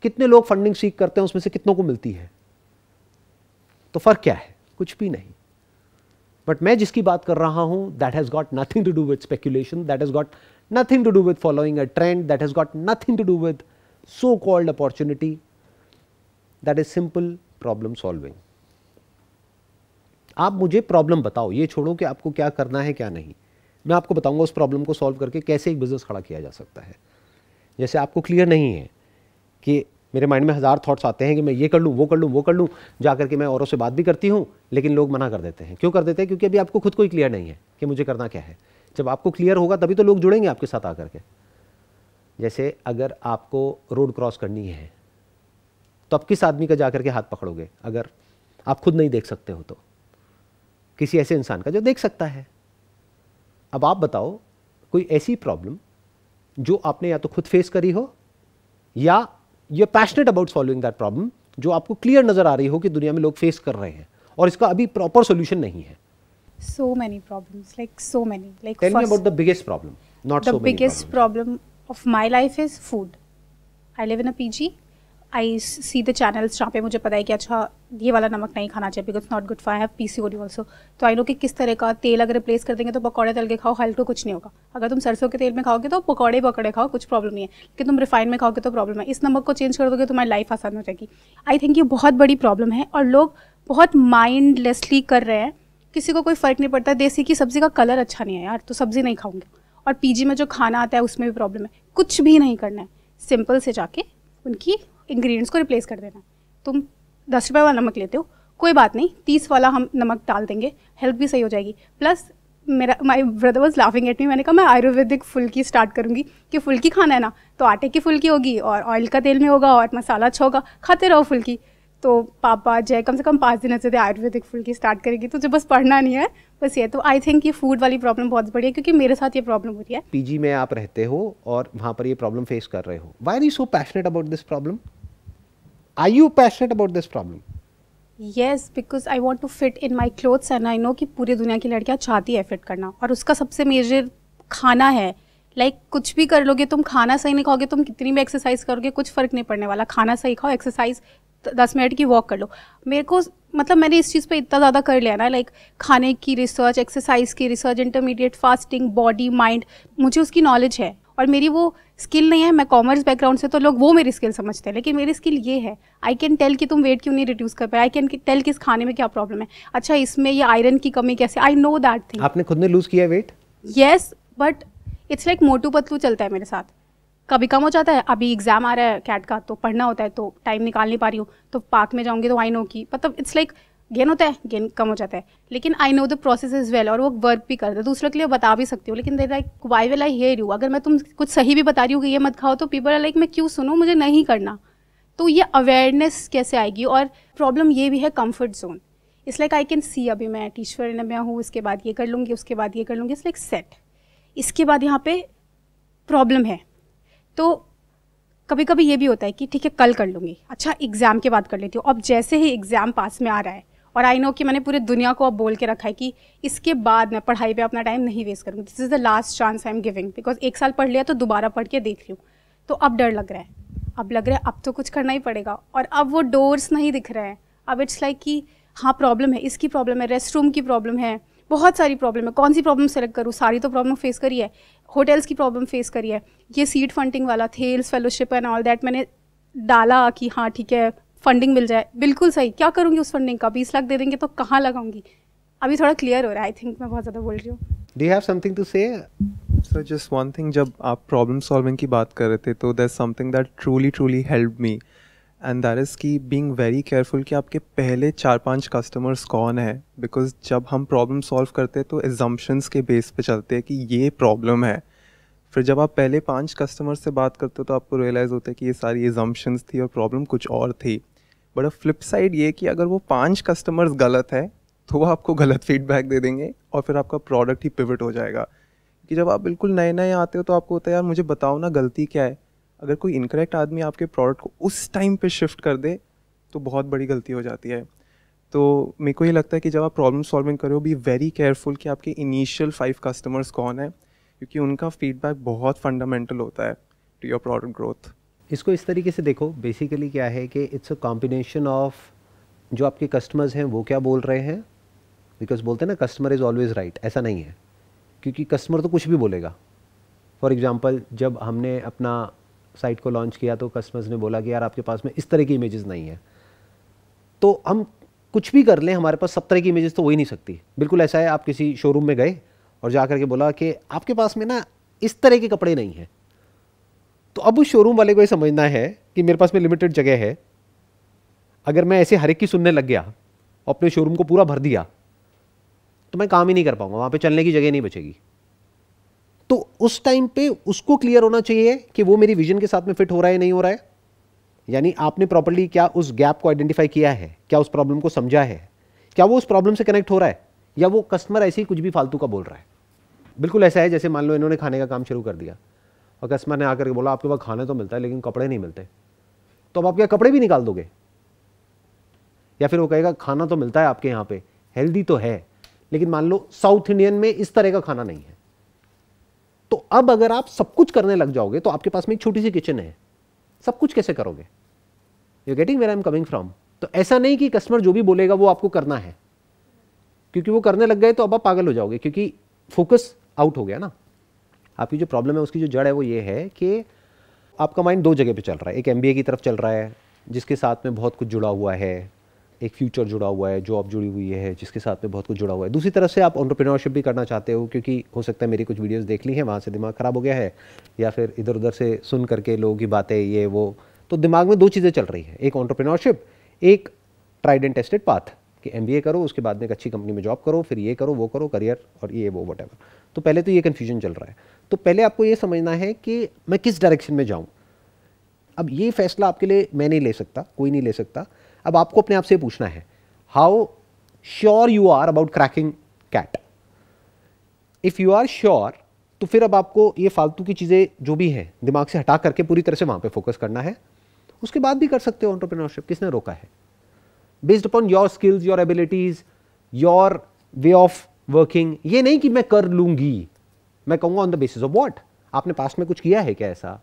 कितने लोग फंडिंग सीख करते हैं, उसमें से कितनों को मिलती है? तो फर्क क्या है? कुछ भी नहीं। बट मैं जिसकी बात कर रहा हूं, that has got nothing to do with speculation, that has got nothing to do with following a trend, that has got nothing to do with so called opportunity, that is simple problem solving. आप मुझे problem बताओ, ये छोड़ो कि आपको क्या करना है क्या नहीं, मैं आपको बताऊंगा उस प्रॉब्लम को सॉल्व करके कैसे एक बिजनेस खड़ा किया जा सकता है। जैसे आपको क्लियर नहीं है कि मेरे माइंड में 1000 थॉट्स आते हैं कि मैं ये कर लूँ, वो कर लूँ, वो कर लूँ, जा करके मैं औरों से बात भी करती हूँ, लेकिन लोग मना कर देते हैं। क्यों कर देते हैं? क्योंकि अभी आपको खुद को ही क्लियर नहीं है कि मुझे करना क्या है। जब आपको क्लियर होगा तभी तो लोग जुड़ेंगे आपके साथ आकर के। जैसे अगर आपको रोड क्रॉस करनी है तो आप किस आदमी का जाकर के हाथ पकड़ोगे? अगर आप खुद नहीं देख सकते हो तो किसी ऐसे इंसान का जो देख सकता है। अब आप बताओ कोई ऐसी प्रॉब्लम जो आपने या तो खुद फेस करी हो या you are passionate about solving that problem, जो आपको क्लियर नजर आ रही हो कि दुनिया में लोग फेस कर रहे हैं और इसका अभी प्रॉपर सॉल्यूशन नहीं है। So many problems, like so many. Like tell me about the biggest problem. Not so many. The biggest problem of my life is food. I live in a PG. I see the channels जहाँ पे मुझे पता है कि अच्छा ये वाला नमक नहीं खाना चाहिए because it's not good for I have PCOD also. तो आई नो कि किस तरह का तेल अगर रिप्लेस कर देंगे तो पकौड़े तल के खाओ, हेल्थ को कुछ नहीं होगा। अगर तुम सरसों के तेल में खाओगे तो पकौड़े खाओ, कुछ प्रॉब्लम नहीं है, लेकिन तुम रिफाइन में खाओगे तो प्रॉब्लम है। इस नमक को चेंज कर दोगे तो तुम्हारी लाइफ आसान हो जाएगी। आई थिंक ये बहुत बड़ी प्रॉब्लम है और लोग बहुत माइंडलेसली कर रहे हैं। किसी को कोई फ़र्क नहीं पड़ता, देसी की सब्ज़ी का कलर अच्छा नहीं है यार तो सब्ज़ी नहीं खाऊंगे। और पीजी में जो खाना आता है उसमें भी प्रॉब्लम है। कुछ भी नहीं करना है, सिंपल से जाके उनकी इंग्रेडिएंट्स को रिप्लेस कर देना है। तुम 10 रुपये वाला नमक लेते हो, कोई बात नहीं, 30 वाला हम नमक डाल देंगे, हेल्थ भी सही हो जाएगी। Plus my brother was laughing at me, मैंने कहा मैं आयुर्वेदिक फुल्की स्टार्ट करूँगी कि फुल्की खाना है ना तो आटे की फुल्की होगी और ऑयल का तेल में होगा और मसाला अच्छा होगा, खाते रहो फुल्की। तो पापा जय कम से कम 5 दिन ऐसे थे आयुर्वेदिक फुल्की स्टार्ट करेगी, तुझे बस पढ़ना नहीं है बस ये। तो आई थिंक ये फूड वाली प्रॉब्लम बहुत बड़ी है क्योंकि मेरे साथ ये प्रॉब्लम हो रही है। पीजी में आप रहते हो और वहाँ पर ये प्रॉब्लम फेस कर रहे हो। Why are you so passionate about this problem? Are you passionate about this problem? Yes, because I want to fit in my clothes and I know कि पूरी दुनिया की लड़कियाँ चाहती है फिट करना और उसका सबसे मेजर खाना है। लाइक कुछ भी कर लोगे तुम, खाना सही नहीं खाओगे, तुम कितनी भी एक्सरसाइज करोगे कुछ फ़र्क नहीं पड़ने वाला। खाना सही खाओ, एक्सरसाइज 10 मिनट की वॉक कर लो। मेरे को मतलब मैंने इस चीज़ पे इतना ज़्यादा कर लिया ना, लाइक खाने की रिसर्च, एक्सरसाइज की research, intermediate fasting, body mind, मुझे उसकी नॉलेज है और मेरी वो स्किल नहीं है। मैं कॉमर्स बैकग्राउंड से तो लोग वो मेरी स्किल समझते हैं, लेकिन मेरी स्किल ये है आई कैन टेल कि तुम वेट क्यों नहीं रिड्यूस कर पाए, आई कैन टेल कि इस खाने में क्या प्रॉब्लम है, अच्छा इसमें ये आयरन की कमी कैसे, आई नो दैट थिंग। आपने खुद ने लूज किया weight? Yes, but it's like Motu Patlu चलता है मेरे साथ। कभी कम हो जाता है, अभी एग्जाम आ रहा है कैट का तो पढ़ना होता है तो टाइम निकाल नहीं पा रही हूँ, तो पार्क में जाऊँगी तो आई नो की मतलब इट्स लाइक गेन होता है, गेन कम हो जाता है, लेकिन I know the process is well और वो वर्क भी करता है। दूसरों के लिए बता भी सकती हूँ, लेकिन देर like why will I hear you, अगर मैं तुम कुछ सही भी बता रही हूँ कि ये मत खाओ तो पीपल आर लाइक मैं क्यों सुनूँ, मुझे नहीं करना। तो ये अवेयरनेस कैसे आएगी? और प्रॉब्लम ये भी है comfort zone. It's like I can see अभी मैं टीचर में हूँ, उसके बाद ये कर लूँगी, उसके बाद ये कर लूँगी, इट्स लाइक सेट। इसके बाद यहाँ पे प्रॉब्लम है तो कभी कभी ये भी होता है कि ठीक है कल कर लूँगी, अच्छा एग्ज़ाम के बाद कर लेती हूँ। अब जैसे ही एग्ज़ाम पास में आ रहा है और आई नो कि मैंने पूरी दुनिया को अब बोल के रखा है कि इसके बाद मैं पढ़ाई पे अपना टाइम नहीं वेस्ट करूँगी, this is the last chance I am giving, because 1 साल पढ़ लिया तो दोबारा पढ़ के देख लूँ। तो अब डर लग रहा है, अब लग रहा है अब तो कुछ करना ही पड़ेगा और अब वो डोर्स नहीं दिख रहे हैं। अब इट्स लाइक कि हाँ प्रॉब्लम है, इसकी प्रॉब्लम है, रेस्ट रूम की प्रॉब्लम है, बहुत सारी प्रॉब्लम है, कौन सी प्रॉब्लम सेलेक्ट करूँ? सारी तो प्रॉब्लम फेस करी है, होटल्स की प्रॉब्लम फेस करी है, ये सीड फंडिंग वाला Thales fellowship and all that मैंने डाला कि हाँ ठीक है फंडिंग मिल जाए, बिल्कुल सही, क्या करूँगी उस फंडिंग का? 20 लाख दे देंगे तो कहाँ लगाऊंगी? अभी थोड़ा क्लियर हो रहा है, आई थिंक मैं बहुत ज़्यादा बोल रही हूँ। Do you have something to say? Sir just one thing, जब आप प्रॉब्लम सॉल्विंग की बात कर रहे थे तो that's something that truly helped me and that is की बीइंग वेरी केयरफुल कि आपके पहले 4-5 कस्टमर्स कौन है, बिकॉज जब हम प्रॉब्लम सॉल्व करते हैं तो एजम्पशंस के बेस पे चलते हैं कि ये प्रॉब्लम है। फिर जब आप पहले 5 कस्टमर्स से बात करते हो तो आपको रियलाइज़ होता है कि ये सारी एजम्पशंस थी और प्रॉब्लम कुछ और थी। बट अ फ्लिप साइड ये कि अगर वो 5 कस्टमर्स गलत है तो वो आपको गलत फीडबैक दे देंगे और फिर आपका प्रोडक्ट ही पिवट हो जाएगा। कि जब आप बिल्कुल नए आते हो तो आपको होता है यार मुझे बताओ ना गलती क्या है। अगर कोई इनकरेक्ट आदमी आपके प्रोडक्ट को उस टाइम पे शिफ्ट कर दे तो बहुत बड़ी गलती हो जाती है। तो मेरे को ये लगता है कि जब आप प्रॉब्लम सॉल्विंग करो बी वेरी केयरफुल कि आपके इनिशियल 5 कस्टमर्स कौन है, क्योंकि उनका फीडबैक बहुत फंडामेंटल होता है टू योर प्रोडक्ट ग्रोथ। इसको इस तरीके से देखो, बेसिकली क्या है कि इट्स अ कॉम्बिनेशन ऑफ जो आपके कस्टमर्स हैं वो क्या बोल रहे हैं बिकॉज बोलते हैं ना कस्टमर इज़ ऑलवेज राइट, ऐसा नहीं है, क्योंकि कस्टमर तो कुछ भी बोलेगा। फॉर एग्जांपल जब हमने अपना साइट को लॉन्च किया तो कस्टमर्स ने बोला कि यार आपके पास में इस तरह की इमेजेस नहीं है, तो हम कुछ भी कर लें हमारे पास सब तरह की इमेजेस तो हो ही नहीं सकती। बिल्कुल ऐसा है, आप किसी शोरूम में गए और जा करके बोला कि आपके पास में ना इस तरह के कपड़े नहीं हैं, तो अब उस शोरूम वाले को ये समझना है कि मेरे पास में लिमिटेड जगह है, अगर मैं ऐसे हर एक की सुनने लग गया और अपने शोरूम को पूरा भर दिया तो मैं काम ही नहीं कर पाऊंगा, वहां पे चलने की जगह नहीं बचेगी। तो उस टाइम पे उसको क्लियर होना चाहिए कि वो मेरी विजन के साथ में फिट हो रहा है नहीं हो रहा है, यानी आपने प्रॉपर्ली क्या उस गैप को आइडेंटिफाई किया है, क्या उस प्रॉब्लम को समझा है, क्या वो उस प्रॉब्लम से कनेक्ट हो रहा है, या वो कस्टमर ऐसे ही कुछ भी फालतू का बोल रहा है। बिल्कुल ऐसा है जैसे मान लो इन्होंने खाने का काम शुरू कर दिया और कस्टमर ने आकर के बोला आपके पास खाने तो मिलता है लेकिन कपड़े नहीं मिलते, तो अब आप क्या कपड़े भी निकाल दोगे? या फिर वो कहेगा खाना तो मिलता है आपके यहाँ पे, हेल्दी तो है, लेकिन मान लो साउथ इंडियन में इस तरह का खाना नहीं है। तो अब अगर आप सब कुछ करने लग जाओगे तो आपके पास में एक छोटी सी किचन है, सब कुछ कैसे करोगे? You getting where I am coming from? तो ऐसा नहीं कि कस्टमर जो भी बोलेगा वो आपको करना है, क्योंकि वो करने लग गए तो अब आप पागल हो जाओगे, क्योंकि फोकस आउट हो गया ना। आपकी जो प्रॉब्लम है उसकी जो जड़ है वो ये है कि आपका माइंड दो जगह पे चल रहा है। एक MBA की तरफ चल रहा है जिसके साथ में बहुत कुछ जुड़ा हुआ है, एक फ्यूचर जुड़ा हुआ है, जॉब जुड़ी हुई है जिसके साथ में बहुत कुछ जुड़ा हुआ है। दूसरी तरफ से आप एंटरप्रेन्योरशिप भी करना चाहते हो, क्योंकि हो सकता है मेरी कुछ वीडियोस देख ली हैं, वहाँ से दिमाग ख़राब हो गया है, या फिर इधर उधर से सुन करके लोगों की बातें ये वो, तो दिमाग में दो चीज़ें चल रही हैं, एक एंटरप्रेन्योरशिप, एक ट्राइड एंड टेस्टेड पाथ कि MBA करो, उसके बाद में एक अच्छी कंपनी में जॉब करो, फिर ये करो वो करो करियर और ये वो व्हाटएवर। तो पहले तो ये कन्फ्यूजन चल रहा है। तो पहले आपको ये समझना है कि मैं किस डायरेक्शन में जाऊँ। अब ये फैसला आपके लिए मैं नहीं ले सकता, कोई नहीं ले सकता। अब आपको अपने आप से पूछना है how sure you are about cracking CAT. If you are sure तो फिर अब आपको ये फालतू की चीज़ें जो भी है दिमाग से हटा करके पूरी तरह से वहाँ पे फोकस करना है। उसके बाद भी कर सकते हो एंटरप्रेन्योरशिप, किसने रोका है? Based upon your skills, your abilities, your way of working. ये नहीं कि मैं कर लूंगी, मैं कहूँगा on the basis of what. आपने पास्ट में कुछ किया है क्या ऐसा?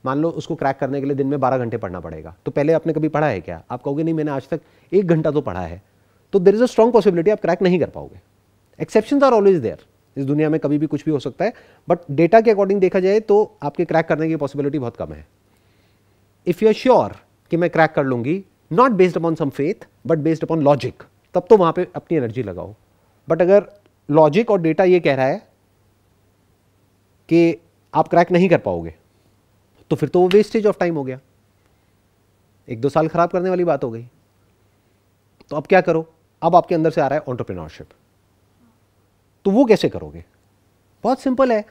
मान लो उसको क्रैक करने के लिए दिन में 12 घंटे पढ़ना पड़ेगा, तो पहले आपने कभी पढ़ा है क्या? आप कहोगे नहीं मैंने आज तक 1 घंटा तो पढ़ा है, तो there is a strong possibility आप क्रैक नहीं कर पाओगे। एक्सेप्शंस आर ऑलवेज देयर, इस दुनिया में कभी भी कुछ भी हो सकता है, बट डेटा के अकॉर्डिंग देखा जाए तो आपके क्रैक करने की पॉसिबिलिटी बहुत कम है। इफ यू आर श्योर कि मैं क्रैक कर लूंगी, not based upon some faith but based upon logic, तब तो वहां पे अपनी एनर्जी लगाओ। बट अगर लॉजिक और डेटा ये कह रहा है कि आप क्रैक नहीं कर पाओगे, तो फिर तो वो वेस्टेज ऑफ टाइम हो गया, 1-2 साल खराब करने वाली बात हो गई। तो अब क्या करो? अब आपके अंदर से आ रहा है एंटरप्रेन्योरशिप, तो वो कैसे करोगे? बहुत सिंपल है।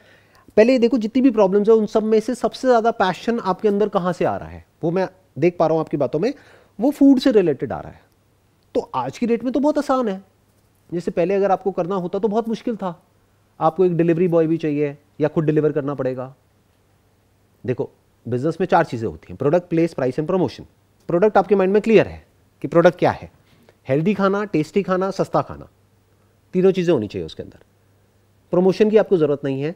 पहले ये देखो जितनी भी प्रॉब्लम्स है उन सब में से सबसे ज्यादा पैशन आपके अंदर कहां से आ रहा है, वो मैं देख पा रहा हूं आपकी बातों में, वो फूड से रिलेटेड आ रहा है। तो आज की डेट में तो बहुत आसान है, जैसे पहले अगर आपको करना होता तो बहुत मुश्किल था, आपको एक डिलीवरी बॉय भी चाहिए या खुद डिलीवर करना पड़ेगा। देखो बिजनेस में 4 चीजें होती हैं, product, place, price and promotion. Product आपके माइंड में क्लियर है कि प्रोडक्ट क्या है, हेल्दी खाना, टेस्टी खाना, सस्ता खाना, तीनों चीजें होनी चाहिए उसके अंदर। प्रमोशन की आपको जरूरत नहीं है,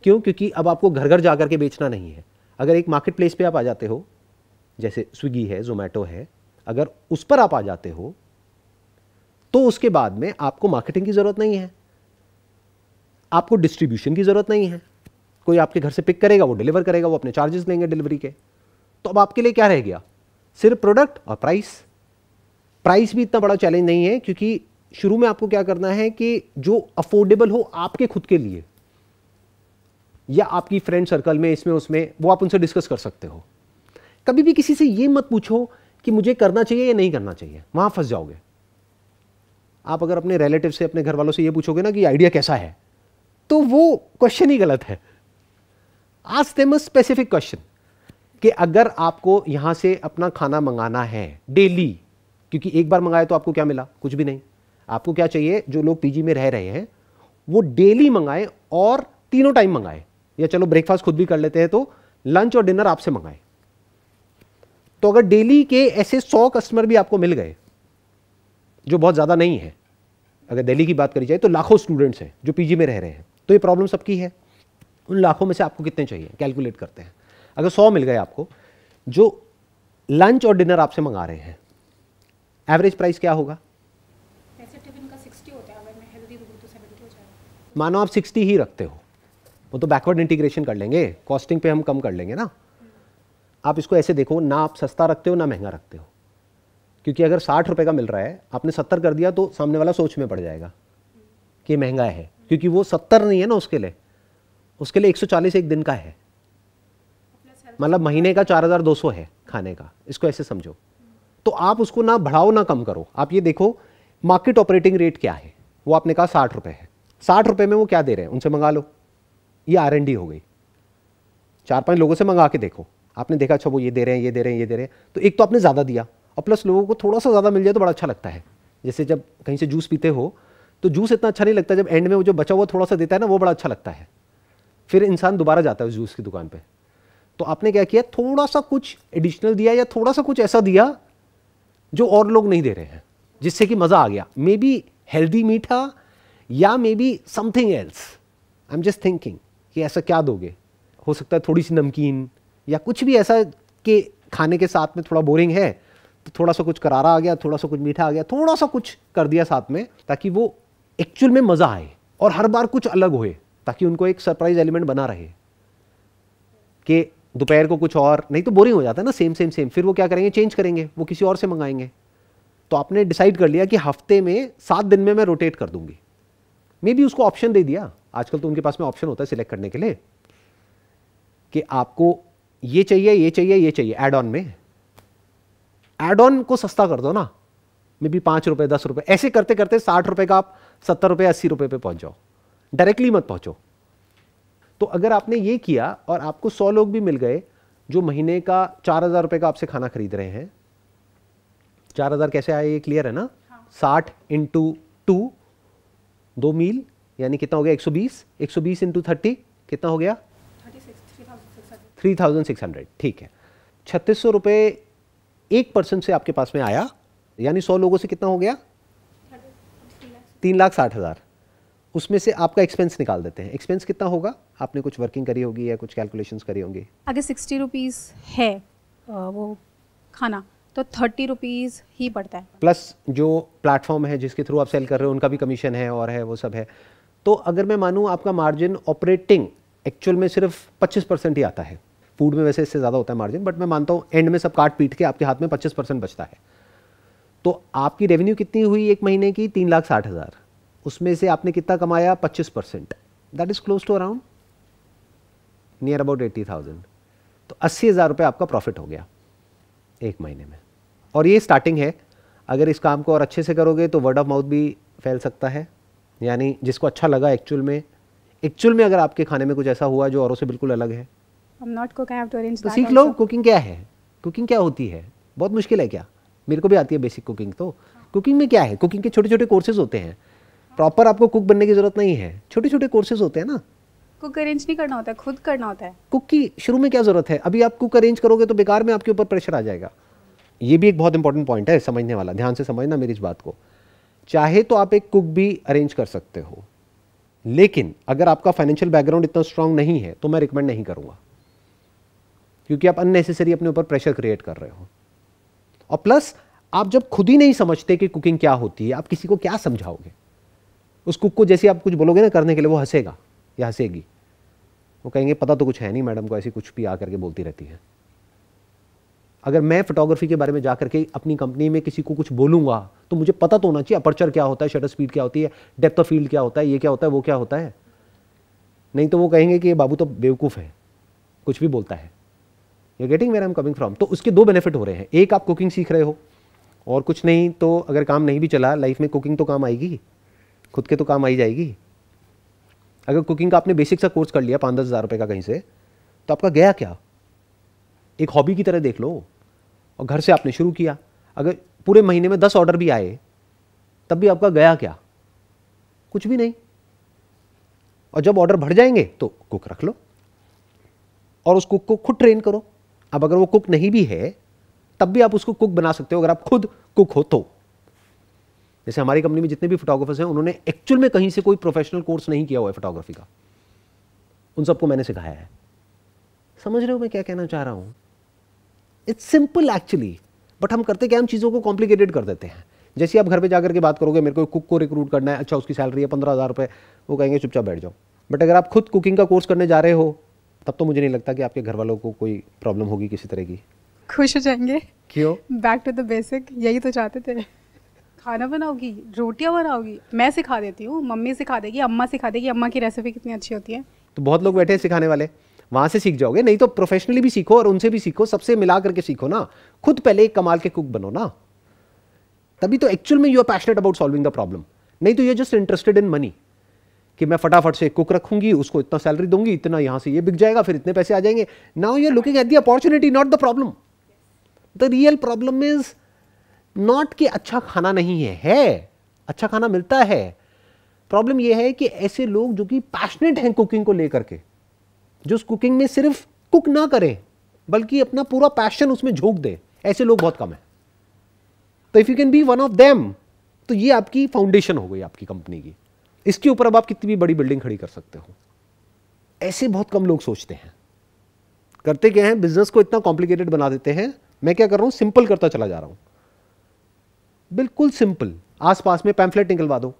क्यों? क्योंकि अब आपको घर घर जाकर के बेचना नहीं है। अगर एक मार्केट प्लेस पे आप आ जाते हो, जैसे स्विगी है, जोमेटो है, अगर उस पर आप आ जाते हो तो उसके बाद में आपको मार्केटिंग की जरूरत नहीं है, आपको डिस्ट्रीब्यूशन की जरूरत नहीं है। कोई आपके घर से पिक करेगा, वो डिलीवर करेगा, वो अपने चार्जेस लेंगे डिलीवरी के। तो अब आपके लिए क्या रह गया? सिर्फ प्रोडक्ट और प्राइस। प्राइस भी इतना बड़ा चैलेंज नहीं है, क्योंकि शुरू में आपको क्या करना है कि जो अफोर्डेबल हो आपके खुद के लिए या आपकी फ्रेंड सर्कल में, इसमें उसमें, वो आप उनसे डिस्कस कर सकते हो। कभी भी किसी से ये मत पूछो कि मुझे करना चाहिए या नहीं करना चाहिए, वहां फंस जाओगे। आप अगर अपने रिलेटिव से, अपने घर वालों से ये पूछोगे ना कि आइडिया कैसा है, तो वो क्वेश्चन ही गलत है। Ask them a specific question कि अगर आपको यहां से अपना खाना मंगाना है डेली, क्योंकि एक बार मंगाए तो आपको क्या मिला? कुछ भी नहीं। आपको क्या चाहिए? जो लोग पीजी में रह रहे हैं वो डेली मंगाए और तीनों टाइम मंगाए, या चलो ब्रेकफास्ट खुद भी कर लेते हैं तो लंच और डिनर आपसे मंगाए। तो अगर डेली के ऐसे 100 कस्टमर भी आपको मिल गए, जो बहुत ज्यादा नहीं है, अगर दिल्ली की बात करी जाए तो लाखों स्टूडेंट्स हैं जो पीजी में रह रहे हैं, तो ये प्रॉब्लम सबकी है। उन लाखों में से आपको कितने चाहिए? कैलकुलेट करते हैं। अगर 100 मिल गए आपको जो लंच और डिनर आपसे मंगा रहे हैं, एवरेज प्राइस क्या होगा? वैसे टिफिन का 60 मानो आप 60 ही रखते हो, वो तो बैकवर्ड इंटीग्रेशन कर लेंगे, कॉस्टिंग पे हम कम कर लेंगे ना। आप इसको ऐसे देखो, ना आप सस्ता रखते हो ना महंगा रखते हो, क्योंकि अगर 60 रुपये का मिल रहा है, आपने 70 कर दिया तो सामने वाला सोच में पड़ जाएगा कि महंगा है, क्योंकि वो 70 नहीं है ना उसके लिए 140 एक दिन का है, मतलब महीने का 4200 है खाने का, इसको ऐसे समझो। तो आप उसको ना बढ़ाओ ना कम करो। आप ये देखो मार्केट ऑपरेटिंग रेट क्या है, वो आपने कहा 60 रुपये है, 60 रुपये में वो क्या दे रहे हैं, उनसे मंगा लो। ये R&D हो गई, 4-5 लोगों से मंगा के देखो, आपने देखा अच्छा वो ये दे रहे हैं, ये दे रहे हैं, ये दे रहे हैं, तो एक तो आपने ज़्यादा दिया, और प्लस लोगों को थोड़ा सा ज़्यादा मिल जाए तो बड़ा अच्छा लगता है। जैसे जब कहीं से जूस पीते हो तो जूस इतना अच्छा नहीं लगता, जब एंड में वो जो बचा हुआ थोड़ा सा देता है ना, वो बड़ा अच्छा लगता है, फिर इंसान दोबारा जाता है उस जूस की दुकान पे। तो आपने क्या किया, थोड़ा सा कुछ एडिशनल दिया, या थोड़ा सा कुछ ऐसा दिया जो और लोग नहीं दे रहे हैं, जिससे कि मज़ा आ गया। मे बी हेल्दी मीठा, या may be something else, I am just thinking कि ऐसा क्या दोगे। हो सकता है थोड़ी सी नमकीन या कुछ भी ऐसा कि खाने के साथ में थोड़ा बोरिंग है तो थोड़ा सा कुछ करारा आ गया, थोड़ा सा कुछ मीठा आ गया, थोड़ा सा कुछ कर दिया साथ में, ताकि वो एक्चुअल में मज़ा आए और हर बार कुछ अलग होए, ताकि उनको एक सरप्राइज एलिमेंट बना रहे कि दोपहर को कुछ और, नहीं तो बोरिंग हो जाता है ना सेम सेम सेम। फिर वो क्या करेंगे, चेंज करेंगे, वो किसी और से मंगाएंगे। तो आपने डिसाइड कर लिया कि हफ्ते में 7 दिन में मैं रोटेट कर दूंगी। मे बी उसको ऑप्शन दे दिया, आजकल तो उनके पास में ऑप्शन होता है सिलेक्ट करने के लिए कि आपको ये चाहिए, ये चाहिए, ये चाहिए, एड ऑन में। एड ऑन को सस्ता कर दो ना, मे बी 5 रुपए 10 रुपए, ऐसे करते करते 60 रुपए का आप 70 रुपए 80 रुपए पे पहुंच जाओ, डायरेक्टली मत पहुंचो। तो अगर आपने ये किया और आपको 100 लोग भी मिल गए जो महीने का 4000 रुपए का आपसे खाना खरीद रहे हैं, 4000 कैसे आए ये क्लियर है ना? 60 इंटू 2, 2 मील यानी कितना हो गया, 120, 120 इंटू 30 कितना हो गया, 3600। ठीक है, 3600 रुपए एक पर्सन से आपके पास में आया, यानी 100 लोगों से कितना हो गया, 3,60,000। उसमें से आपका एक्सपेंस निकाल देते हैं। एक्सपेंस कितना होगा, आपने कुछ वर्किंग करी होगी या कुछ कैलकुलेशंस करी होंगी। अगर 60 रुपीज़ है वो खाना तो 30 रुपीज़ ही पड़ता है, प्लस जो प्लेटफॉर्म है जिसके थ्रू आप सेल कर रहे हो उनका भी कमीशन है और है वो सब है। तो अगर मैं मानूँ आपका मार्जिन ऑपरेटिंग एक्चुअल में सिर्फ 25% ही आता है, फूड में वैसे इससे ज़्यादा होता है मार्जिन, बट मैं मानता हूँ एंड में सब काट पीट के आपके हाथ में 25% बचता है। तो आपकी रेवेन्यू कितनी हुई एक महीने की, 3,60,000। उसमें से आपने कितना कमाया, 25%, that is close to around near about 80,000। तो 80,000 रुपये आपका प्रॉफिट हो गया एक महीने में। और ये स्टार्टिंग है, अगर इस काम को और अच्छे से करोगे तो वर्ड ऑफ माउथ भी फैल सकता है, यानी जिसको अच्छा लगा एक्चुअल में अगर आपके खाने में कुछ ऐसा हुआ जो औरों से बिल्कुल अलग है, तो सीख लो। कुकिंग क्या है, कुकिंग क्या होती है, बहुत मुश्किल है क्या? मेरे को भी आती है बेसिक कुकिंग। तो कुकिंग में क्या है, कुकिंग के छोटे छोटे कोर्सेज होते हैं, प्रॉपर आपको कुक बनने की जरूरत नहीं है, छोटे छोटे कोर्सेज होते हैं ना। कुक अरेंज नहीं करना होता है, खुद करना होता है। कुक की शुरू में क्या जरूरत है, अभी आप कुक अरेंज करोगे तो बेकार में आपके ऊपर प्रेशर आ जाएगा। ये भी एक बहुत इंपॉर्टेंट पॉइंट है समझने वाला, ध्यान से समझना मेरी इस बात को। चाहे तो आप एक कुक भी अरेंज कर सकते हो, लेकिन अगर आपका फाइनेंशियल बैकग्राउंड इतना स्ट्रांग नहीं है तो मैं रिकमेंड नहीं करूंगा, क्योंकि आप अननेसेसरी अपने ऊपर प्रेशर क्रिएट कर रहे हो। और प्लस आप जब खुद ही नहीं समझते कि कुकिंग क्या होती है, आप किसी को क्या समझाओगे? उस कुक को जैसे आप कुछ बोलोगे ना करने के लिए, वो हंसेगा या हंसेगी, वो कहेंगे पता तो कुछ है नहीं मैडम को, ऐसी कुछ भी आ करके बोलती रहती है। अगर मैं फोटोग्राफी के बारे में जा करके अपनी कंपनी में किसी को कुछ बोलूंगा तो मुझे पता तो होना चाहिए अपर्चर क्या होता है, शटर स्पीड क्या होती है, डेप्थ ऑफ फील्ड क्या होता है, ये क्या होता है, वो क्या होता है। नहीं तो वो कहेंगे कि ये बाबू तो बेवकूफ़ है, कुछ भी बोलता है। You getting where I am coming from. तो उसके 2 बेनिफिट हो रहे हैं, एक आप कुकिंग सीख रहे हो, और कुछ नहीं तो अगर काम नहीं भी चला लाइफ में, कुकिंग तो काम आएगी, खुद के तो काम आई जाएगी। अगर कुकिंग का आपने बेसिक सा कोर्स कर लिया 5-10 हज़ार रुपये का कहीं से, तो आपका गया क्या, एक हॉबी की तरह देख लो। और घर से आपने शुरू किया, अगर पूरे महीने में 10 ऑर्डर भी आए तब भी आपका गया क्या, कुछ भी नहीं। और जब ऑर्डर बढ़ जाएंगे तो कुक रख लो और उस कुक को खुद ट्रेन करो। अब अगर वो कुक नहीं भी है तब भी आप उसको कुक बना सकते हो अगर आप खुद कुक हो तो। जैसे हमारी कंपनी में जितने भी फोटोग्राफर्स हैं उन्होंने एक्चुअल में कहीं से कोई प्रोफेशनल कोर्स नहीं किया हुआ है फोटोग्राफी का, उन सबको मैंने सिखाया है। समझ रहे हो मैं क्या कहना चाह रहा हूं? इट्स सिंपल एक्चुअली, बट हम करते क्या, हम चीज़ों को कॉम्प्लिकेटेड कर देते हैं। जैसे आप घर पे जाकर के बात करोगे मेरे को कुक को रिक्रूट करना है, अच्छा उसकी सैलरी है 15,000 रुपये, वो कहेंगे चुपचाप बैठ जाओ। बट अगर आप खुद कुकिंग का कोर्स करने जा रहे हो तब तो मुझे नहीं लगता कि आपके घर वालों को कोई प्रॉब्लम होगी किसी तरह की। खुश हो जाएंगे। क्यों? बैक टू द बेसिक, यही तो चाहते थे। खाना बनाओगी, रोटियां बनाओगी, मैं सिखा देती हूँ, मम्मी सिखा देगी, अम्मा सिखा देगी, अम्मा की रेसिपी कितनी अच्छी होती है। तो बहुत लोग बैठे हैं सिखाने वाले, वहाँ से सीख जाओगे, नहीं तो प्रोफेशनली भी सीखो और उनसे भी सीखो, सबसे मिला करके सीखो ना। खुद पहले एक कमाल के कुक बनो ना, तभी तो एक्चुअल में you are passionate about solving the problem. नहीं तो you are just interested in money, कि मैं फटाफट से कुक रखूंगी, उसको इतना सैलरी दूंगी, इतना यहाँ से ये बिक जाएगा, फिर इतने पैसे आ जाएंगे। Now you are looking at the opportunity, not the problem. The real problem is not कि अच्छा खाना नहीं है, अच्छा खाना मिलता है। प्रॉब्लम यह है कि ऐसे लोग जो कि पैशनेट हैं कुकिंग को लेकर के, जो उस कुकिंग में सिर्फ कुक ना करें बल्कि अपना पूरा पैशन उसमें झोंक दे, ऐसे लोग बहुत कम है। तो if you can be one of them, तो ये आपकी फाउंडेशन हो गई आपकी कंपनी की। इसके ऊपर अब आप कितनी भी बड़ी बिल्डिंग खड़ी कर सकते हो। ऐसे बहुत कम लोग सोचते हैं। करते क्या है, बिजनेस को इतना कॉम्प्लिकेटेड बना देते हैं। मैं क्या कर रहा हूं, सिंपल करता चला जा रहा हूं, बिल्कुल सिंपल। आसपास में पैम्फलेट निकलवा दो,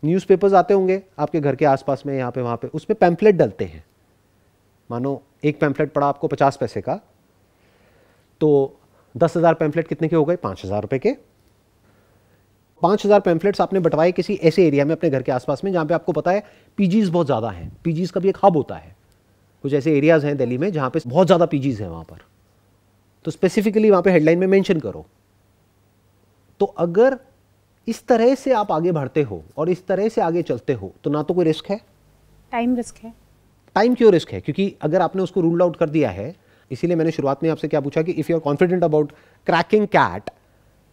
न्यूज़पेपर्स आते होंगे आपके घर के आसपास में, यहाँ पे वहाँ पे, उसमें पैम्फलेट डलते हैं। मानो एक पैम्फलेट पड़ा आपको 50 पैसे का, तो 10,000 पैम्फलेट कितने के हो गए? 5,000 रुपए के। 5,000 पैम्फलेट्स आपने बंटवाए किसी ऐसे एरिया में अपने घर के आसपास में जहाँ पे आपको पता है पीजीज बहुत ज़्यादा हैं। पीजीज का भी एक हब होता है। कुछ ऐसे एरियाज़ हैं दिल्ली में जहाँ पे बहुत ज़्यादा पीजीज हैं वहाँ पर, तो स्पेसिफिकली वहाँ पे हेडलाइन में मेंशन करो। तो अगर इस तरह से आप आगे बढ़ते हो और इस तरह से आगे चलते हो तो ना तो कोई रिस्क है, टाइम रिस्क है। टाइम क्यों रिस्क है? क्योंकि अगर आपने उसको रूल आउट कर दिया है, इसीलिए मैंने शुरुआत में आपसे क्या पूछा कि if you are confident about cracking CAT.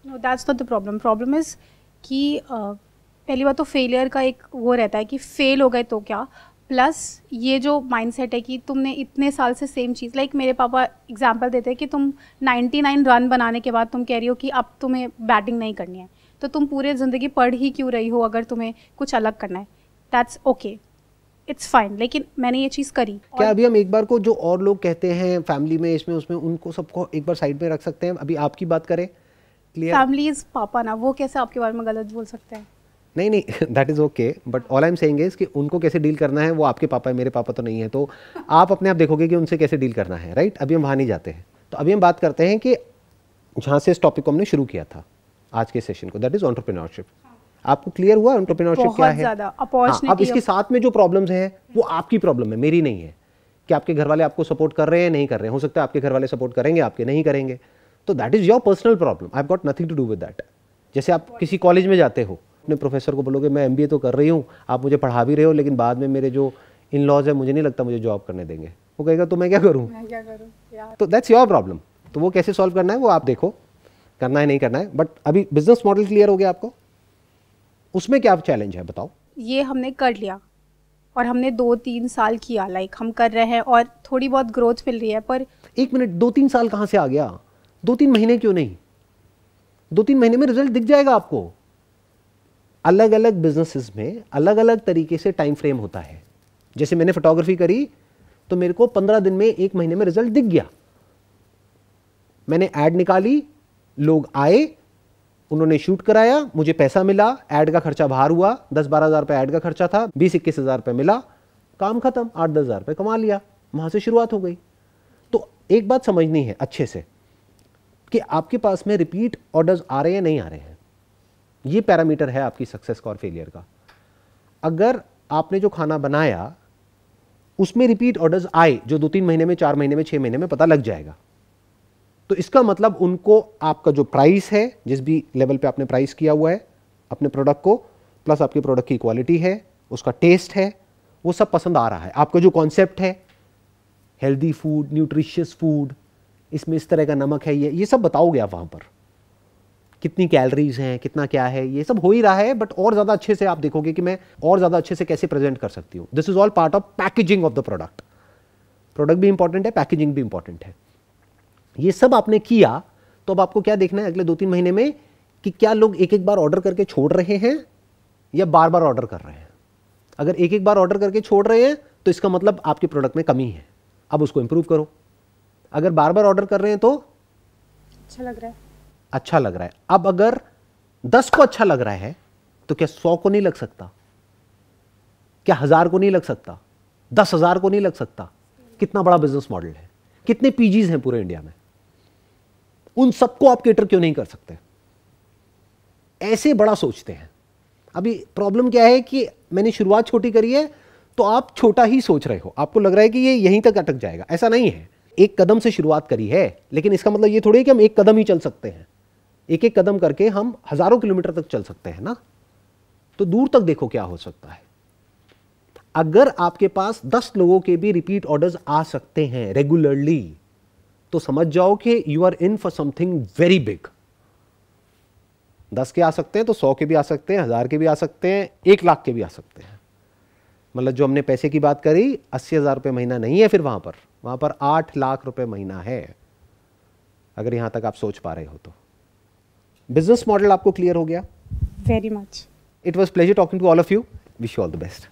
No, that's not the problem. Problem is कि पहली बात तो फेलियर का एक वो रहता है कि फेल हो गए तो क्या, प्लस ये जो माइंडसेट है कि तुमने इतने साल से सेम चीज़, लाइक मेरे पापा एग्जांपल देते हैं कि तुम 99 रन बनाने के बाद तुम कह रही हो कि अब तुम्हें बैटिंग नहीं करनी है, तो तुम पूरे ज़िंदगी पढ़ ही क्यों रही हो अगर तुम्हें कुछ अलग करना है। That's okay, it's fine. लेकिन मैंने ये चीज़ करी। क्या अभी हम एक बार को जो और लोग कहते हैं फैमिली में, इसमें उसमें, उनको सबको एक बार साइड में रख सकते हैं? अभी आपकी बात करें, फैमिली इज पापा ना, वो कैसे आपके बारे में गलत बोल सकते हैं? नहीं नहीं, that is okay, but all I am saying is कि उनको कैसे डील करना है वो आपके पापा है, मेरे पापा तो नहीं है, तो आप अपने आप देखोगे कि उनसे कैसे डील करना है, राइट? अभी हम वहाँ नहीं जाते हैं। तो अभी हम बात करते हैं कि जहाँ से इस टॉपिक को हमने शुरू किया था आज के सेशन को, दैट इज एंटरप्रेन्योरशिप। आपको क्लियर हुआ एंटरप्रेन्योरशिप क्या है? हाँ, अब इसके साथ में जो प्रॉब्लम्स हैं वो आपकी प्रॉब्लम है, मेरी नहीं है। कि आपके घर वाले आपको सपोर्ट कर रहे हैं, नहीं कर रहे हैं, हो सकता है आपके घर वाले सपोर्ट करेंगे, आपके नहीं करेंगे, तो that is your personal problem. I have got nothing to do with that. जैसे आप किसी कॉलेज में जाते हो, अपने प्रोफेसर को बोलोगे मैं MBA तो कर रही हूँ, आप मुझे पढ़ा भी रहे हो, लेकिन बाद में मेरे जो इन लॉज है मुझे नहीं लगता मुझे जॉब करने देंगे, वो कहेगा तो मैं क्या करूँ? तो दैट्स योर प्रॉब्लम। तो वो कैसे सॉल्व करना है वो आप देखो, करना है नहीं करना है। बट अभी बिजनेस मॉडल क्लियर हो गया आपको, उसमें क्या चैलेंज है बताओ? ये हमने कर लिया और हमने 2-3 साल किया, लाइक हम कर रहे हैं और थोड़ी बहुत ग्रोथ मिल रही है। पर एक मिनट, 2-3 साल कहाँ से आ गया? 2-3 महीने क्यों नहीं? 2-3 महीने में रिजल्ट दिख जाएगा आपको। अलग अलग बिजनेसेस में अलग अलग तरीके से टाइम फ्रेम होता है। जैसे मैंने फोटोग्राफी करी तो मेरे को 15 दिन में, 1 महीने में रिजल्ट दिख गया। मैंने ऐड निकाली, लोग आए, उन्होंने शूट कराया, मुझे पैसा मिला, ऐड का खर्चा बाहर हुआ, 10-12 हज़ार रुपये ऐड का खर्चा था, 20-21 हज़ार रुपये मिला, काम खत्म, 8-10 हज़ार रुपये कमा लिया, वहाँ से शुरुआत हो गई। तो एक बात समझनी है अच्छे से कि आपके पास में रिपीट ऑर्डर्स आ रहे हैं नहीं आ रहे हैं, ये पैरामीटर है आपकी सक्सेस का और फेलियर का। अगर आपने जो खाना बनाया उसमें रिपीट ऑर्डर्स आए, जो 2-3 महीने में, 4 महीने में, 6 महीने में पता लग जाएगा, तो इसका मतलब उनको आपका जो प्राइस है, जिस भी लेवल पे आपने प्राइस किया हुआ है अपने प्रोडक्ट को, प्लस आपके प्रोडक्ट की क्वालिटी है, उसका टेस्ट है, वो सब पसंद आ रहा है। आपका जो कॉन्सेप्ट है, हेल्दी फूड, न्यूट्रिशियस फूड, इसमें इस तरह का नमक है, ये सब बताओगे आप वहाँ पर, कितनी कैलोरीज हैं, कितना क्या है, ये सब हो ही रहा है। बट और ज़्यादा अच्छे से आप देखोगे कि मैं और ज़्यादा अच्छे से कैसे प्रेजेंट कर सकती हूँ। This is all part of packaging of the product. Product भी इंपॉर्टेंट है, पैकेजिंग भी इंपॉर्टेंट है। ये सब आपने किया, तो अब आपको क्या देखना है अगले 2-3 महीने में कि क्या लोग एक एक बार ऑर्डर करके छोड़ रहे हैं या बार बार ऑर्डर कर रहे हैं। अगर एक एक बार ऑर्डर करके छोड़ रहे हैं तो इसका मतलब आपके प्रोडक्ट में कमी है, अब उसको इंप्रूव करो। अगर बार बार ऑर्डर कर रहे हैं तो अच्छा लग रहा है, अच्छा लग रहा है। अब अगर 10 को अच्छा लग रहा है तो क्या 100 को नहीं लग सकता? क्या 1000 को नहीं लग सकता? 10,000 को नहीं लग सकता? कितना बड़ा बिजनेस मॉडल है, कितने पीजीज हैं पूरे इंडिया में, उन सबको आप केटर क्यों नहीं कर सकते? ऐसे बड़ा सोचते हैं। अभी प्रॉब्लम क्या है कि मैंने शुरुआत छोटी करी है तो आप छोटा ही सोच रहे हो, आपको लग रहा है कि ये यहीं तक अटक जाएगा। ऐसा नहीं है, एक कदम से शुरुआत करी है, लेकिन इसका मतलब ये थोड़ी है कि हम एक कदम ही चल सकते हैं। एक एक कदम करके हम हजारों किलोमीटर तक चल सकते हैं ना। तो दूर तक देखो क्या हो सकता है। अगर आपके पास 10 लोगों के भी रिपीट ऑर्डर्स आ सकते हैं रेगुलरली, तो समझ जाओ कि you are in for something very big. 10 के आ सकते हैं तो 100 के भी आ सकते हैं, 1000 के भी आ सकते हैं, 1 लाख के भी आ सकते हैं। मतलब जो हमने पैसे की बात करी, 80,000 रुपये महीना नहीं है, फिर वहां पर 8 लाख रुपए महीना है, अगर यहां तक आप सोच पा रहे हो तो। बिजनेस मॉडल आपको क्लियर हो गया? Very much. It was pleasure talking to all of you. Wish you all the best.